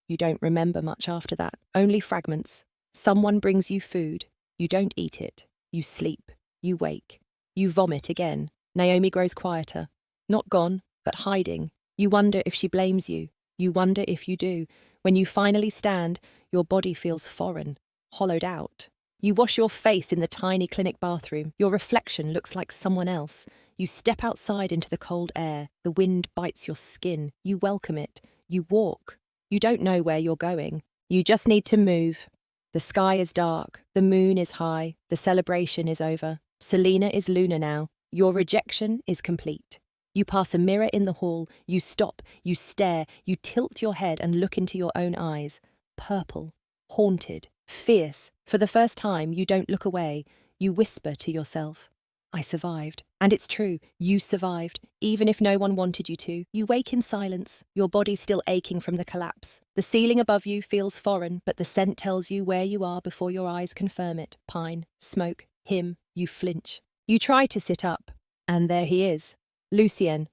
You don't remember much after that, only fragments. Someone brings you food. You don't eat it. You sleep. You wake. You vomit again. Naomi grows quieter. Not gone, but hiding. You wonder if she blames you. You wonder if you do. When you finally stand, your body feels foreign, hollowed out. You wash your face in the tiny clinic bathroom. Your reflection looks like someone else. You step outside into the cold air. The wind bites your skin. You welcome it. You walk. You don't know where you're going. You just need to move. The sky is dark. The moon is high. The celebration is over. Selena is Luna now. Your rejection is complete. You pass a mirror in the hall, you stop, you stare, you tilt your head and look into your own eyes. Purple, haunted, fierce. For the first time, you don't look away. You whisper to yourself, I survived. And it's true, you survived, even if no one wanted you to. You wake in silence, your body still aching from the collapse. The ceiling above you feels foreign, but the scent tells you where you are before your eyes confirm it. Pine, smoke, him. You flinch. You try to sit up, and there he is. Lucien,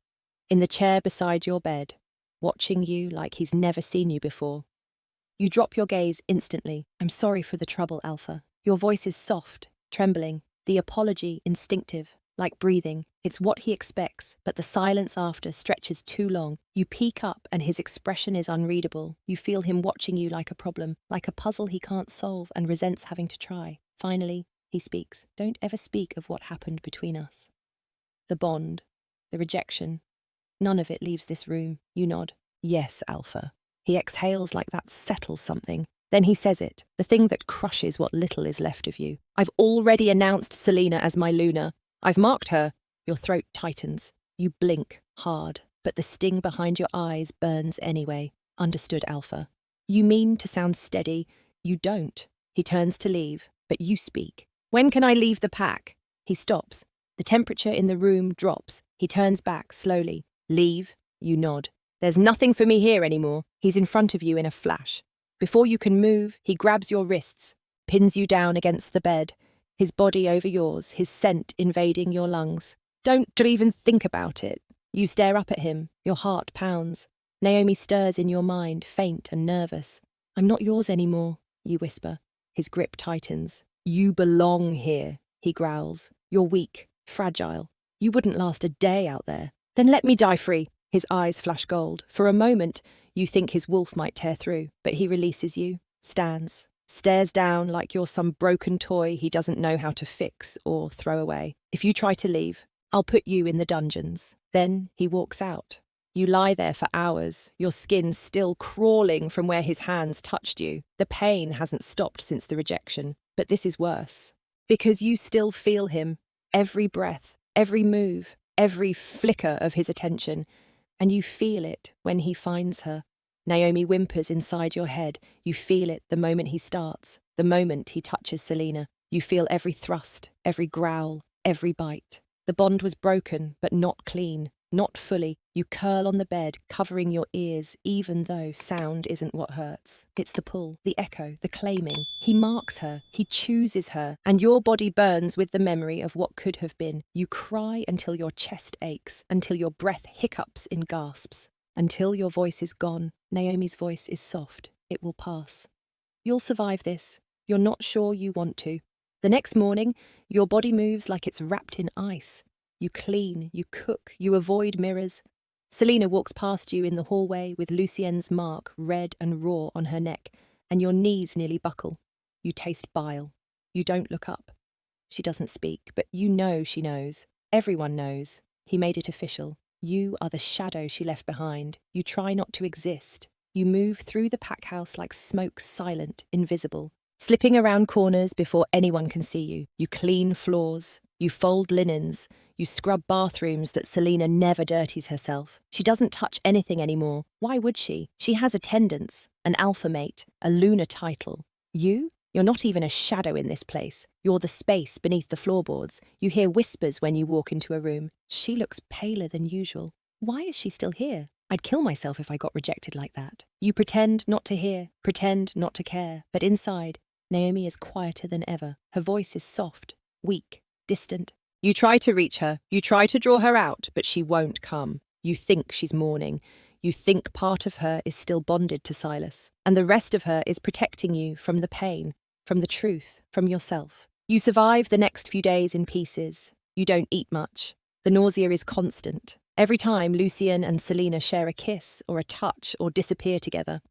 in the chair beside your bed, watching you like he's never seen you before. You drop your gaze instantly. I'm sorry for the trouble, Alpha. Your voice is soft, trembling, the apology instinctive, like breathing. It's what he expects, but the silence after stretches too long. You peek up and his expression is unreadable. You feel him watching you like a problem, like a puzzle he can't solve and resents having to try. Finally, he speaks. Don't ever speak of what happened between us. The bond. The rejection. None of it leaves this room. You nod. Yes, Alpha. He exhales like that settles something. Then he says it, the thing that crushes what little is left of you. I've already announced Selena as my Luna. I've marked her. Your throat tightens. You blink hard, but the sting behind your eyes burns anyway. Understood, Alpha. You mean to sound steady. You don't. He turns to leave, but you speak. When can I leave the pack? He stops. The temperature in the room drops. He turns back slowly. Leave? You nod. There's nothing for me here anymore. He's in front of you in a flash. Before you can move, he grabs your wrists, pins you down against the bed, his body over yours, his scent invading your lungs. Don't even think about it. You stare up at him. Your heart pounds. Naomi stirs in your mind, faint and nervous. I'm not yours anymore, you whisper. His grip tightens. You belong here, he growls. You're weak. Fragile. You wouldn't last a day out there. Then let me die free. His eyes flash gold. For a moment, you think his wolf might tear through, but he releases you, stands, stares down like you're some broken toy he doesn't know how to fix or throw away. If you try to leave, I'll put you in the dungeons. Then he walks out. You lie there for hours, your skin still crawling from where his hands touched you. The pain hasn't stopped since the rejection, but this is worse. Because you still feel him. Every breath, every move, every flicker of his attention, and you feel it when he finds her. Naomi whimpers inside your head. You feel it the moment he starts, the moment he touches Selena. You feel every thrust, every growl, every bite. The bond was broken, but not clean, not fully. You curl on the bed, covering your ears, even though sound isn't what hurts. It's the pull, the echo, the claiming. He marks her, he chooses her, and your body burns with the memory of what could have been. You cry until your chest aches, until your breath hiccups in gasps, until your voice is gone. Naomi's voice is soft. It will pass. You'll survive this. You're not sure you want to. The next morning, your body moves like it's wrapped in ice. You clean, you cook, you avoid mirrors. Selena walks past you in the hallway with Lucien's mark red and raw on her neck, and your knees nearly buckle. You taste bile. You don't look up. She doesn't speak, but you know she knows. Everyone knows. He made it official. You are the shadow she left behind. You try not to exist. You move through the pack house like smoke, silent, invisible, slipping around corners before anyone can see you. You clean floors. You fold linens. You scrub bathrooms that Selena never dirties herself. She doesn't touch anything anymore. Why would she? She has attendants, an alpha mate, a lunar title. You're not even a shadow in this place. You're the space beneath the floorboards. You hear whispers when you walk into a room. She looks paler than usual. Why is she still here? I'd kill myself if I got rejected like that. You pretend not to hear, pretend not to care, but inside, Naomi is quieter than ever. Her voice is soft, weak, distant. You try to reach her, you try to draw her out, but she won't come. You think she's mourning. You think part of her is still bonded to Silas, and the rest of her is protecting you from the pain, from the truth, from yourself. You survive the next few days in pieces. You don't eat much. The nausea is constant. Every time Lucien and Selena share a kiss or a touch or disappear together.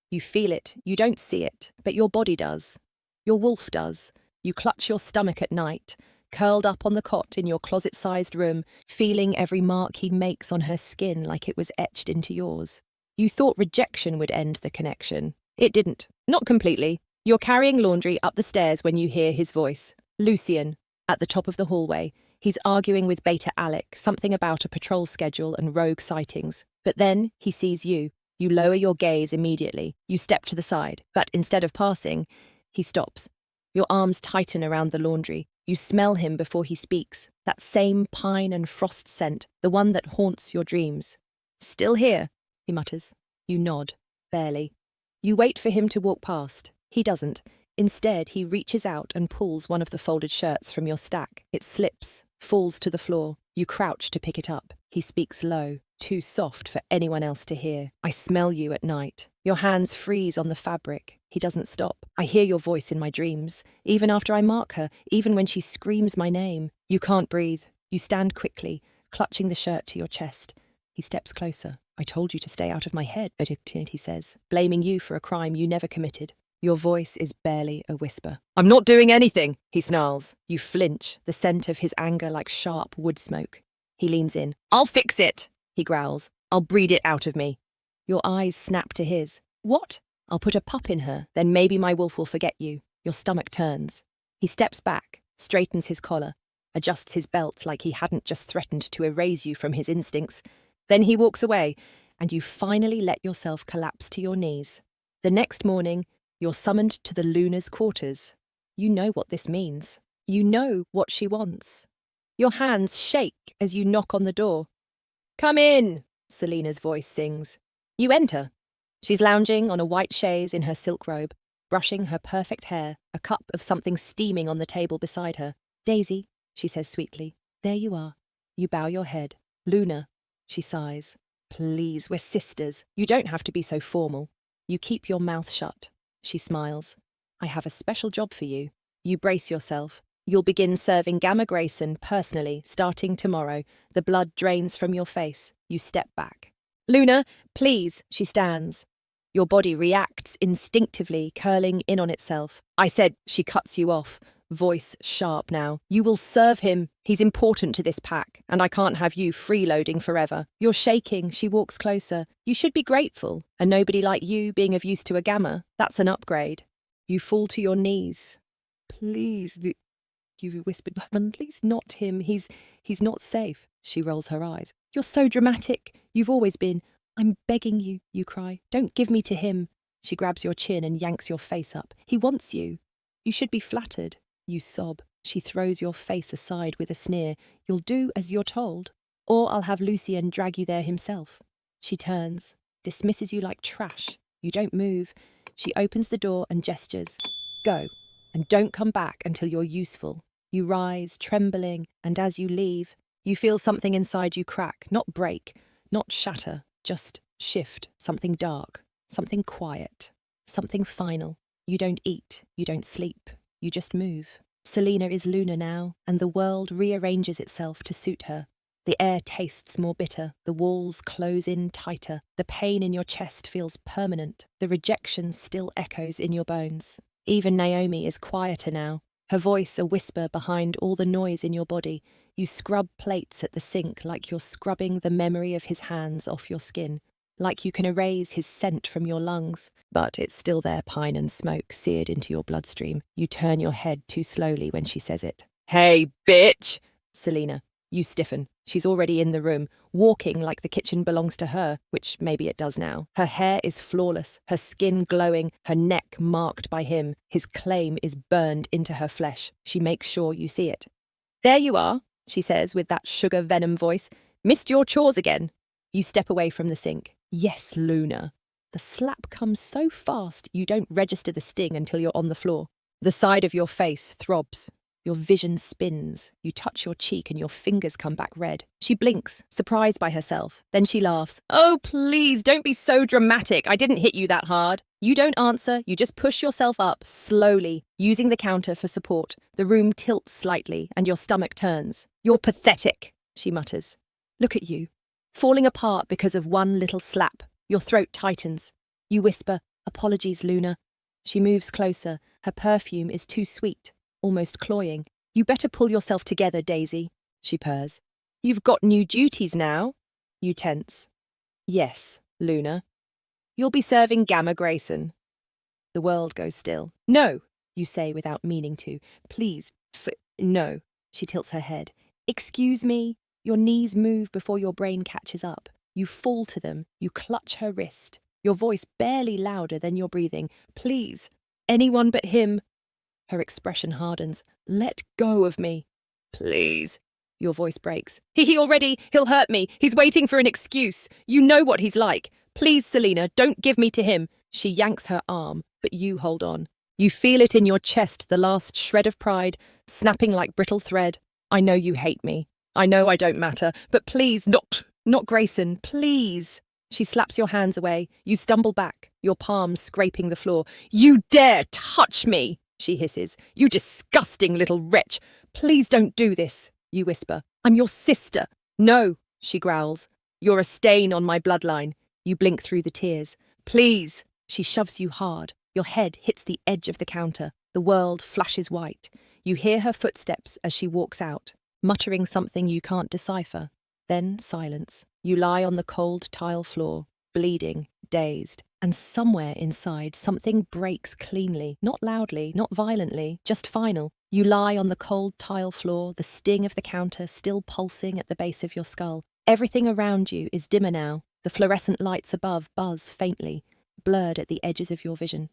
You feel it, you don't see it, but your body does. Your wolf does. You clutch your stomach at night, curled up on the cot in your closet-sized room, feeling every mark he makes on her skin like it was etched into yours. You thought rejection would end the connection. It didn't. Not completely. You're carrying laundry up the stairs when you hear his voice. Lucien, at the top of the hallway. He's arguing with Beta Alec, something about a patrol schedule and rogue sightings. But then he sees you. You lower your gaze immediately. You step to the side, but instead of passing, he stops. Your arms tighten around the laundry. You smell him before he speaks. That same pine and frost scent, the one that haunts your dreams. Still here, he mutters. You nod, barely. You wait for him to walk past. He doesn't. Instead, he reaches out and pulls one of the folded shirts from your stack. It slips, falls to the floor. You crouch to pick it up. He speaks low, too soft for anyone else to hear. I smell you at night. Your hands freeze on the fabric. He doesn't stop. I hear your voice in my dreams, even after I mark her, even when she screams my name. You can't breathe. You stand quickly, clutching the shirt to your chest. He steps closer. I told you to stay out of my head, he says, blaming you for a crime you never committed. Your voice is barely a whisper. I'm not doing anything, he snarls. You flinch, the scent of his anger like sharp wood smoke. He leans in. I'll fix it, he growls. I'll breed it out of me. Your eyes snap to his. What? I'll put a pup in her, then maybe my wolf will forget you. Your stomach turns. He steps back, straightens his collar, adjusts his belt like he hadn't just threatened to erase you from his instincts. Then he walks away, and you finally let yourself collapse to your knees. The next morning, you're summoned to the Luna's quarters. You know what this means. You know what she wants. Your hands shake as you knock on the door. Come in, Selena's voice sings. You enter. She's lounging on a white chaise in her silk robe, brushing her perfect hair, a cup of something steaming on the table beside her. Daisy, she says sweetly, there you are. You bow your head. Luna, she sighs. Please, we're sisters. You don't have to be so formal. You keep your mouth shut. She smiles. I have a special job for you. You brace yourself. You'll begin serving Gamma Granson personally, starting tomorrow. The blood drains from your face. You step back. Luna, please, she stands. Your body reacts instinctively, curling in on itself. I said, she cuts you off. Voice sharp now. You will serve him. He's important to this pack, and I can't have you freeloading forever. You're shaking. She walks closer. You should be grateful. A nobody like you being of use to a Gamma. That's an upgrade. You fall to your knees. Please, you whispered, please not him. He's not safe. She rolls her eyes. You're so dramatic. You've always been. I'm begging you, you cry. Don't give me to him. She grabs your chin and yanks your face up. He wants you. You should be flattered. You sob. She throws your face aside with a sneer. You'll do as you're told, or I'll have Lucien drag you there himself. She turns, dismisses you like trash. You don't move. She opens the door and gestures. Go, and don't come back until you're useful. You rise, trembling, and as you leave, you feel something inside you crack, not break, not shatter, just shift, something dark, something quiet, something final. You don't eat, you don't sleep, you just move. Selina is Luna now, and the world rearranges itself to suit her. The air tastes more bitter, the walls close in tighter, the pain in your chest feels permanent, the rejection still echoes in your bones. Even Naomi is quieter now, her voice a whisper behind all the noise in your body. You scrub plates at the sink like you're scrubbing the memory of his hands off your skin, like you can erase his scent from your lungs, but it's still there, pine and smoke seared into your bloodstream. You turn your head too slowly when she says it. Hey, bitch! Selina. You stiffen. She's already in the room, walking like the kitchen belongs to her, which maybe it does now. Her hair is flawless, her skin glowing, her neck marked by him. His claim is burned into her flesh. She makes sure you see it. There you are, she says with that sugar venom voice. Missed your chores again. You step away from the sink. Yes, Luna. The slap comes so fast you don't register the sting until you're on the floor. The side of your face throbs. Your vision spins. You touch your cheek and your fingers come back red. She blinks, surprised by herself. Then she laughs. Oh, please, don't be so dramatic. I didn't hit you that hard. You don't answer. You just push yourself up, slowly, using the counter for support. The room tilts slightly and your stomach turns. You're pathetic, she mutters. Look at you, falling apart because of one little slap. Your throat tightens. You whisper, apologies, Luna. She moves closer. Her perfume is too sweet. Almost cloying. You better pull yourself together, Daisy, she purrs. You've got new duties now. You tense. Yes, Luna. You'll be serving Gamma Granson. The world goes still. No, you say without meaning to. Please, no. She tilts her head. Excuse me. Your knees move before your brain catches up. You fall to them. You clutch her wrist. Your voice barely louder than your breathing. Please, anyone but him. Her expression hardens. Let go of me. Please. Your voice breaks. He'll hurt me. He's waiting for an excuse. You know what he's like. Please, Selina, don't give me to him. She yanks her arm, but you hold on. You feel it in your chest, the last shred of pride, snapping like brittle thread. I know you hate me. I know I don't matter, but please, not Grayson, please. She slaps your hands away. You stumble back, your palms scraping the floor. You dare touch me! She hisses. You disgusting little wretch. Please don't do this, you whisper. I'm your sister. No, she growls. You're a stain on my bloodline. You blink through the tears. Please. She shoves you hard. Your head hits the edge of the counter. The world flashes white. You hear her footsteps as she walks out, muttering something you can't decipher. Then silence. You lie on the cold tile floor, bleeding, dazed. And somewhere inside, something breaks cleanly, not loudly, not violently, just final. You lie on the cold tile floor, the sting of the counter still pulsing at the base of your skull. Everything around you is dimmer now. The fluorescent lights above buzz faintly, blurred at the edges of your vision.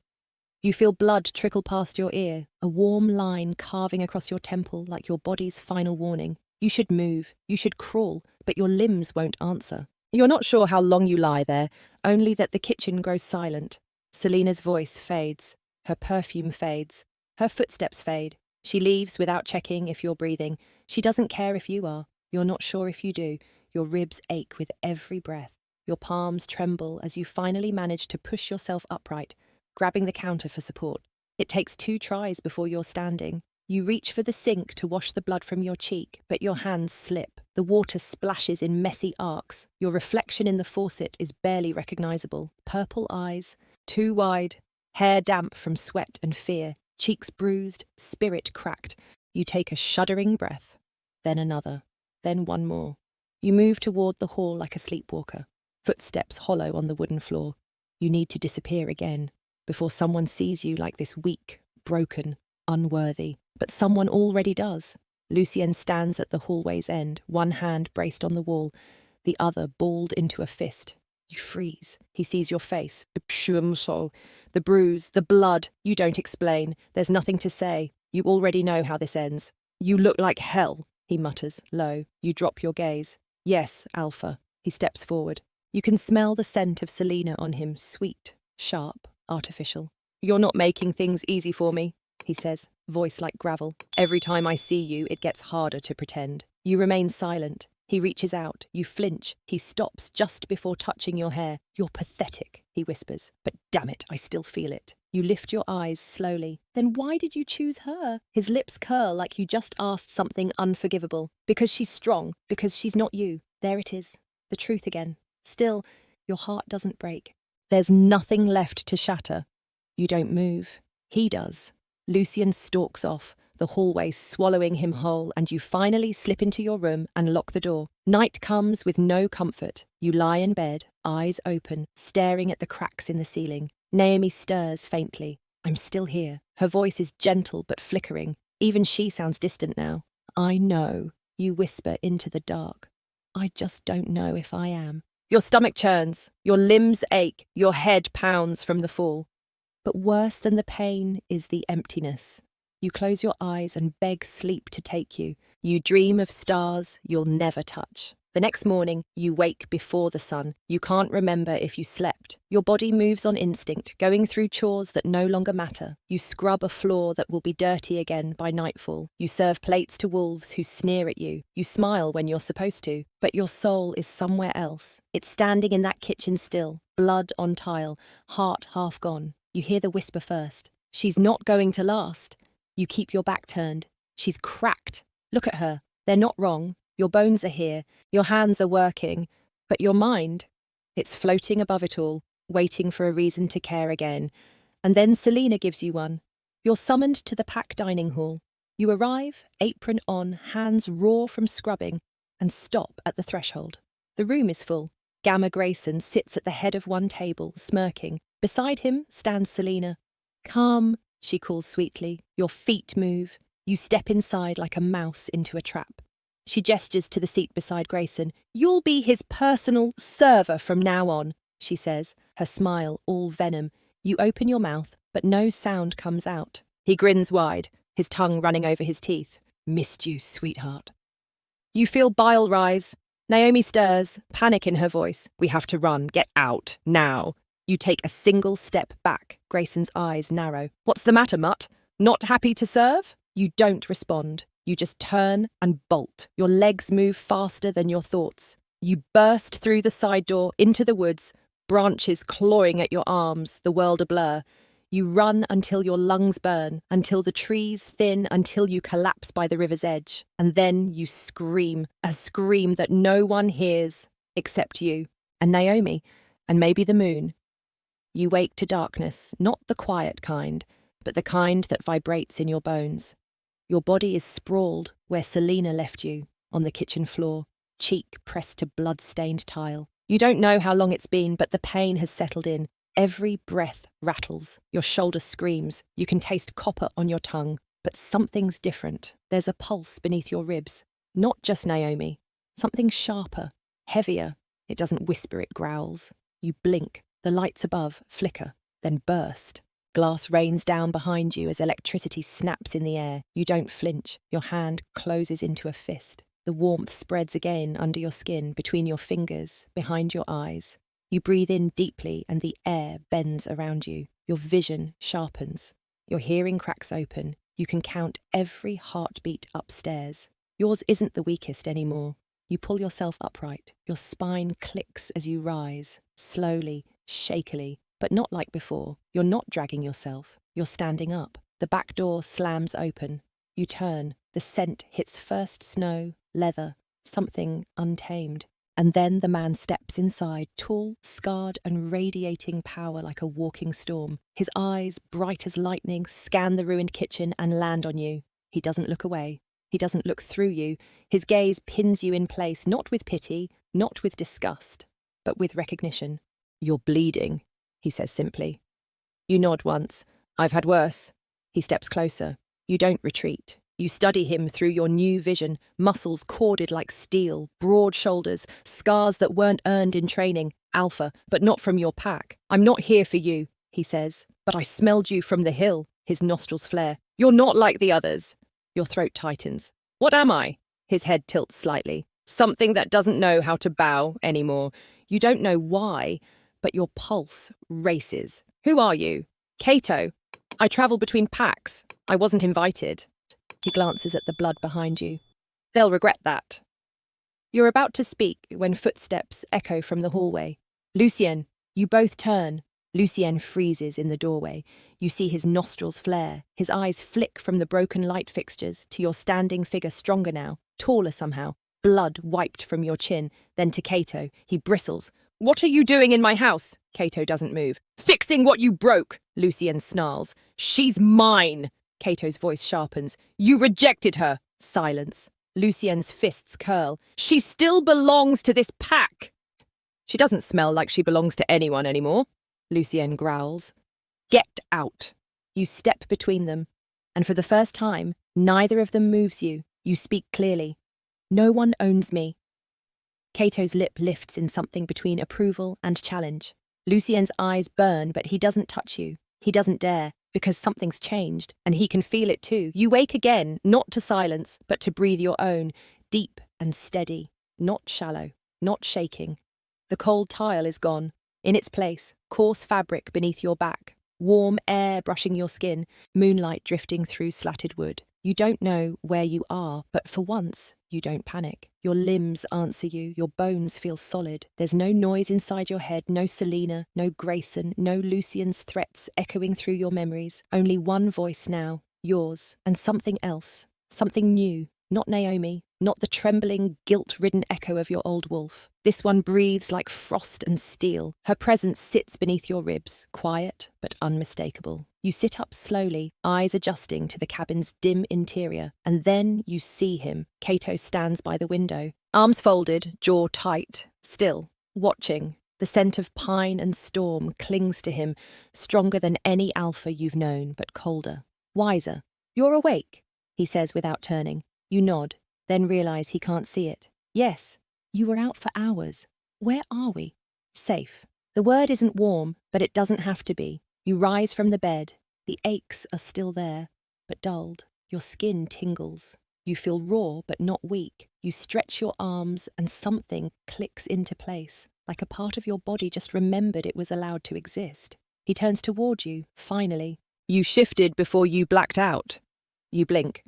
You feel blood trickle past your ear, a warm line carving across your temple like your body's final warning. You should move, you should crawl, but your limbs won't answer. You're not sure how long you lie there, only that the kitchen grows silent. Selina's voice fades. Her perfume fades. Her footsteps fade. She leaves without checking if you're breathing. She doesn't care if you are. You're not sure if you do. Your ribs ache with every breath. Your palms tremble as you finally manage to push yourself upright, grabbing the counter for support. It takes 2 tries before you're standing. You reach for the sink to wash the blood from your cheek, but your hands slip. The water splashes in messy arcs. Your reflection in the faucet is barely recognizable. Purple eyes, too wide, hair damp from sweat and fear, cheeks bruised, spirit cracked. You take a shuddering breath, then another, then one more. You move toward the hall like a sleepwalker, footsteps hollow on the wooden floor. You need to disappear again, before someone sees you like this weak, broken, unworthy. But someone already does. Lucien stands at the hallway's end, one hand braced on the wall, the other balled into a fist. You freeze. He sees your face. The bruise, the blood. You don't explain. There's nothing to say. You already know how this ends. You look like hell, he mutters, low. You drop your gaze. Yes, Alpha. He steps forward. You can smell the scent of Selena on him, sweet, sharp, artificial. You're not making things easy for me, he says, voice like gravel. Every time I see you, it gets harder to pretend. You remain silent. He reaches out. You flinch. He stops just before touching your hair. You're pathetic, he whispers. But damn it, I still feel it. You lift your eyes slowly. Then why did you choose her? His lips curl like you just asked something unforgivable. Because she's strong. Because she's not you. There it is. The truth again. Still, your heart doesn't break. There's nothing left to shatter. You don't move. He does. Lucien stalks off, the hallway swallowing him whole, and you finally slip into your room and lock the door. Night comes with no comfort. You lie in bed, eyes open, staring at the cracks in the ceiling. Naomi stirs faintly. I'm still here. Her voice is gentle but flickering. Even she sounds distant now. I know, you whisper into the dark. I just don't know if I am. Your stomach churns. Your limbs ache. Your head pounds from the fall. But worse than the pain is the emptiness. You close your eyes and beg sleep to take you. You dream of stars you'll never touch. The next morning, you wake before the sun. You can't remember if you slept. Your body moves on instinct, going through chores that no longer matter. You scrub a floor that will be dirty again by nightfall. You serve plates to wolves who sneer at you. You smile when you're supposed to, but your soul is somewhere else. It's standing in that kitchen still, blood on tile, heart half gone. You hear the whisper first. She's not going to last. You keep your back turned. She's cracked. Look at her. They're not wrong. Your bones are here. Your hands are working. But your mind, it's floating above it all, waiting for a reason to care again. And then Selena gives you one. You're summoned to the pack dining hall. You arrive, apron on, hands raw from scrubbing, and stop at the threshold. The room is full. Gamma Granson sits at the head of one table, smirking. Beside him stands Selena. Come, she calls sweetly. Your feet move. You step inside like a mouse into a trap. She gestures to the seat beside Granson. You'll be his personal server from now on, she says, her smile all venom. You open your mouth, but no sound comes out. He grins wide, his tongue running over his teeth. Missed you, sweetheart. You feel bile rise. Naomi stirs, panic in her voice. We have to run. Get out. Now. You take a single step back. Grayson's eyes narrow. What's the matter, mutt? Not happy to serve? You don't respond. You just turn and bolt. Your legs move faster than your thoughts. You burst through the side door into the woods, branches clawing at your arms, the world a blur. You run until your lungs burn, until the trees thin, until you collapse by the river's edge. And then you scream, a scream that no one hears except you, and Naomi, and maybe the moon. You wake to darkness, not the quiet kind, but the kind that vibrates in your bones. Your body is sprawled where Selena left you, on the kitchen floor, cheek pressed to blood-stained tile. You don't know how long it's been, but the pain has settled in. Every breath rattles. Your shoulder screams. You can taste copper on your tongue. But something's different. There's a pulse beneath your ribs. Not just Naomi. Something sharper, heavier. It doesn't whisper, it growls. You blink. The lights above flicker, then burst. Glass rains down behind you as electricity snaps in the air. You don't flinch. Your hand closes into a fist. The warmth spreads again under your skin, between your fingers, behind your eyes. You breathe in deeply and the air bends around you. Your vision sharpens. Your hearing cracks open. You can count every heartbeat upstairs. Yours isn't the weakest anymore. You pull yourself upright. Your spine clicks as you rise, slowly, shakily. But not like before. You're not dragging yourself. You're standing up. The back door slams open. You turn. The scent hits first snow, leather, something untamed. And then the man steps inside, tall, scarred, and radiating power like a walking storm. His eyes, bright as lightning, scan the ruined kitchen and land on you. He doesn't look away. He doesn't look through you. His gaze pins you in place, not with pity, not with disgust, but with recognition. You're bleeding, he says simply. You nod once. I've had worse. He steps closer. You don't retreat. You study him through your new vision, muscles corded like steel, broad shoulders, scars that weren't earned in training, alpha, but not from your pack. I'm not here for you, he says, but I smelled you from the hill, his nostrils flare. You're not like the others. Your throat tightens. What am I? His head tilts slightly. Something that doesn't know how to bow anymore. You don't know why, but your pulse races. Who are you? Cato. I travel between packs. I wasn't invited. He glances at the blood behind you. They'll regret that. You're about to speak when footsteps echo from the hallway. Lucien, you both turn. Lucien freezes in the doorway. You see his nostrils flare. His eyes flick from the broken light fixtures to your standing figure, stronger now, taller somehow, blood wiped from your chin, then to Cato. He bristles. What are you doing in my house? Cato doesn't move. Fixing what you broke, Lucien snarls. She's mine. Cato's voice sharpens. You rejected her. Silence. Lucien's fists curl. She still belongs to this pack. She doesn't smell like she belongs to anyone anymore, Lucien growls. Get out. You step between them, and for the first time, neither of them moves you. You speak clearly. No one owns me. Cato's lip lifts in something between approval and challenge. Lucien's eyes burn, but he doesn't touch you. He doesn't dare, because something's changed, and he can feel it too. You wake again, not to silence, but to breathe your own, deep and steady, not shallow, not shaking. The cold tile is gone. In its place, coarse fabric beneath your back, warm air brushing your skin, moonlight drifting through slatted wood. You don't know where you are, but for once, you don't panic. Your limbs answer you, your bones feel solid. There's no noise inside your head, no Selena, no Grayson, no Lucien's threats echoing through your memories. Only one voice now, yours, and something else, something new. Not Naomi, not the trembling, guilt-ridden echo of your old wolf. This one breathes like frost and steel. Her presence sits beneath your ribs, quiet but unmistakable. You sit up slowly, eyes adjusting to the cabin's dim interior, and then you see him. Cato stands by the window, arms folded, jaw tight, still, watching. The scent of pine and storm clings to him, stronger than any alpha you've known, but colder, wiser. You're awake, he says without turning. You nod, then realize he can't see it. Yes, you were out for hours. Where are we? Safe. The word isn't warm, but it doesn't have to be. You rise from the bed. The aches are still there, but dulled. Your skin tingles. You feel raw, but not weak. You stretch your arms and something clicks into place, like a part of your body just remembered it was allowed to exist. He turns toward you, finally. You shifted before you blacked out. You blink.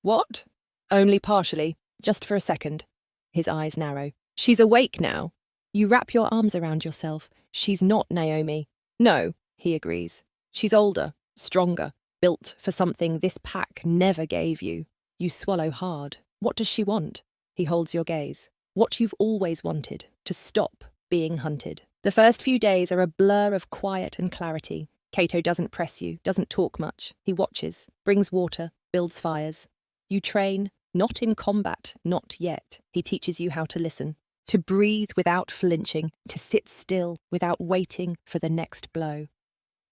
What? Only partially, just for a second. His eyes narrow. She's awake now. You wrap your arms around yourself. She's not Naomi. No, he agrees. She's older, stronger, built for something this pack never gave you. You swallow hard. What does she want? He holds your gaze. What you've always wanted, to stop being hunted. The first few days are a blur of quiet and clarity. Cato doesn't press you, doesn't talk much. He watches, brings water, builds fires. You train, not in combat, not yet. He teaches you how to listen, to breathe without flinching, to sit still without waiting for the next blow.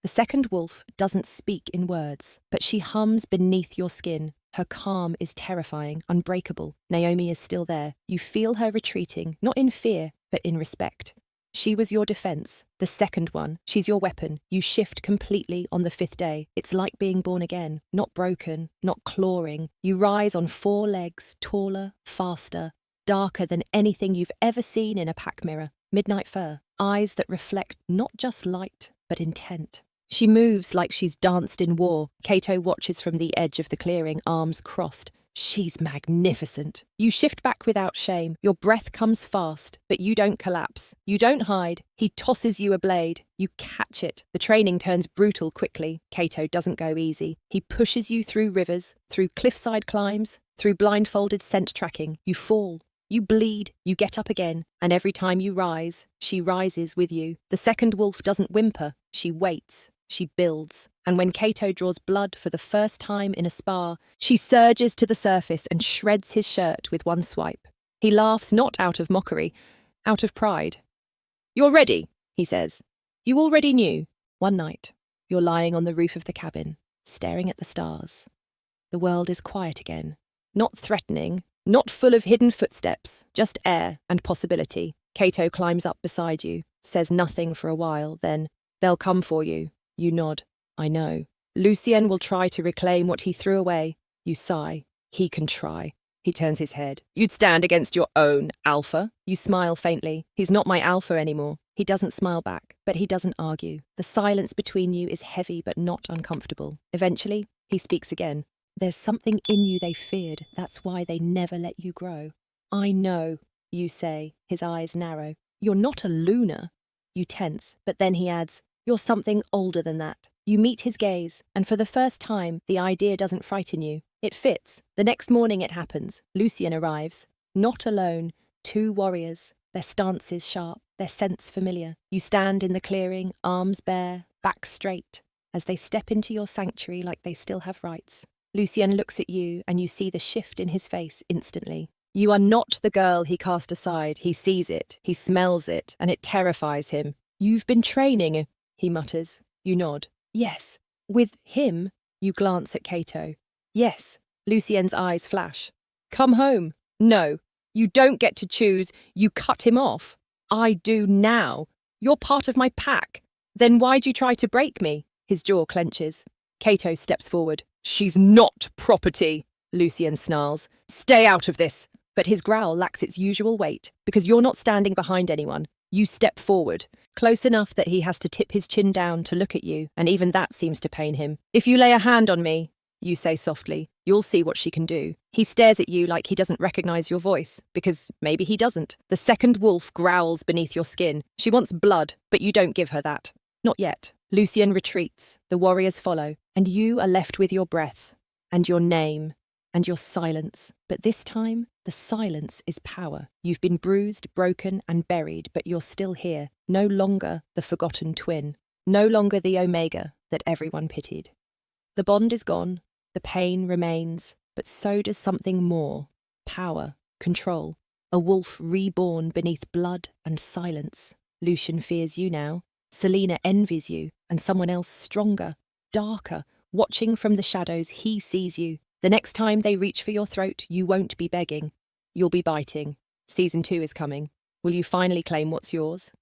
The second wolf doesn't speak in words, but she hums beneath your skin. Her calm is terrifying, unbreakable. Naomi is still there. You feel her retreating, not in fear, but in respect. She was your defense, the second one. She's your weapon. You shift completely on the 5th day. It's like being born again, not broken, not clawing. You rise on 4 legs, taller, faster, darker than anything you've ever seen in a pack mirror. Midnight fur, eyes that reflect not just light, but intent. She moves like she's danced in war. Cato watches from the edge of the clearing, arms crossed. She's magnificent. You shift back without shame. Your breath comes fast, but you don't collapse. You don't hide. He tosses you a blade. You catch it. The training turns brutal quickly. Cato doesn't go easy. He pushes you through rivers, through cliffside climbs, through blindfolded scent tracking. You fall. You bleed. You get up again. And every time you rise, she rises with you. The second wolf doesn't whimper. She waits. She builds, and when Cato draws blood for the first time in a spar, she surges to the surface and shreds his shirt with one swipe. He laughs not out of mockery, out of pride. You're ready, he says. You already knew. One night, you're lying on the roof of the cabin, staring at the stars. The world is quiet again. Not threatening, not full of hidden footsteps, just air and possibility. Cato climbs up beside you, says nothing for a while, then, "They'll come for you." You nod. "I know." Lucien will try to reclaim what he threw away. You sigh. "He can try." He turns his head. "You'd stand against your own alpha?" You smile faintly. "He's not my alpha anymore." He doesn't smile back, but he doesn't argue. The silence between you is heavy but not uncomfortable. Eventually, he speaks again. "There's something in you they feared. That's why they never let you grow." "I know," you say, his eyes narrow. "You're not a Luna." You tense, but then he adds, "You're something older than that." You meet his gaze, and for the first time, the idea doesn't frighten you. It fits. The next morning it happens. Lucien arrives. Not alone. 2 warriors. Their stances sharp, their scents familiar. You stand in the clearing, arms bare, back straight, as they step into your sanctuary like they still have rights. Lucien looks at you, and you see the shift in his face instantly. You are not the girl he cast aside. He sees it, he smells it, and it terrifies him. "You've been training," he mutters. You nod. "Yes." "With him?" You glance at Cato. "Yes." Lucien's eyes flash. "Come home." "No. You don't get to choose. You cut him off." "I do now. You're part of my pack." "Then why'd you try to break me?" His jaw clenches. Cato steps forward. "She's not property," Lucien snarls. "Stay out of this." But his growl lacks its usual weight, because you're not standing behind anyone. You step forward, close enough that he has to tip his chin down to look at you, and even that seems to pain him. "If you lay a hand on me," you say softly, "you'll see what she can do." He stares at you like he doesn't recognize your voice, because maybe he doesn't. The second wolf growls beneath your skin. She wants blood, but you don't give her that. Not yet. Lucien retreats, the warriors follow, and you are left with your breath, and your name, and your silence. But this time, the silence is power. You've been bruised, broken, and buried, but you're still here. No longer the forgotten twin. No longer the Omega that everyone pitied. The bond is gone, the pain remains, but so does something more. Power, control. A wolf reborn beneath blood and silence. Lucien fears you now. Selena envies you, and someone else stronger, darker, watching from the shadows. He sees you. The next time they reach for your throat, you won't be begging. You'll be biting. Season 2 is coming. Will you finally claim what's yours?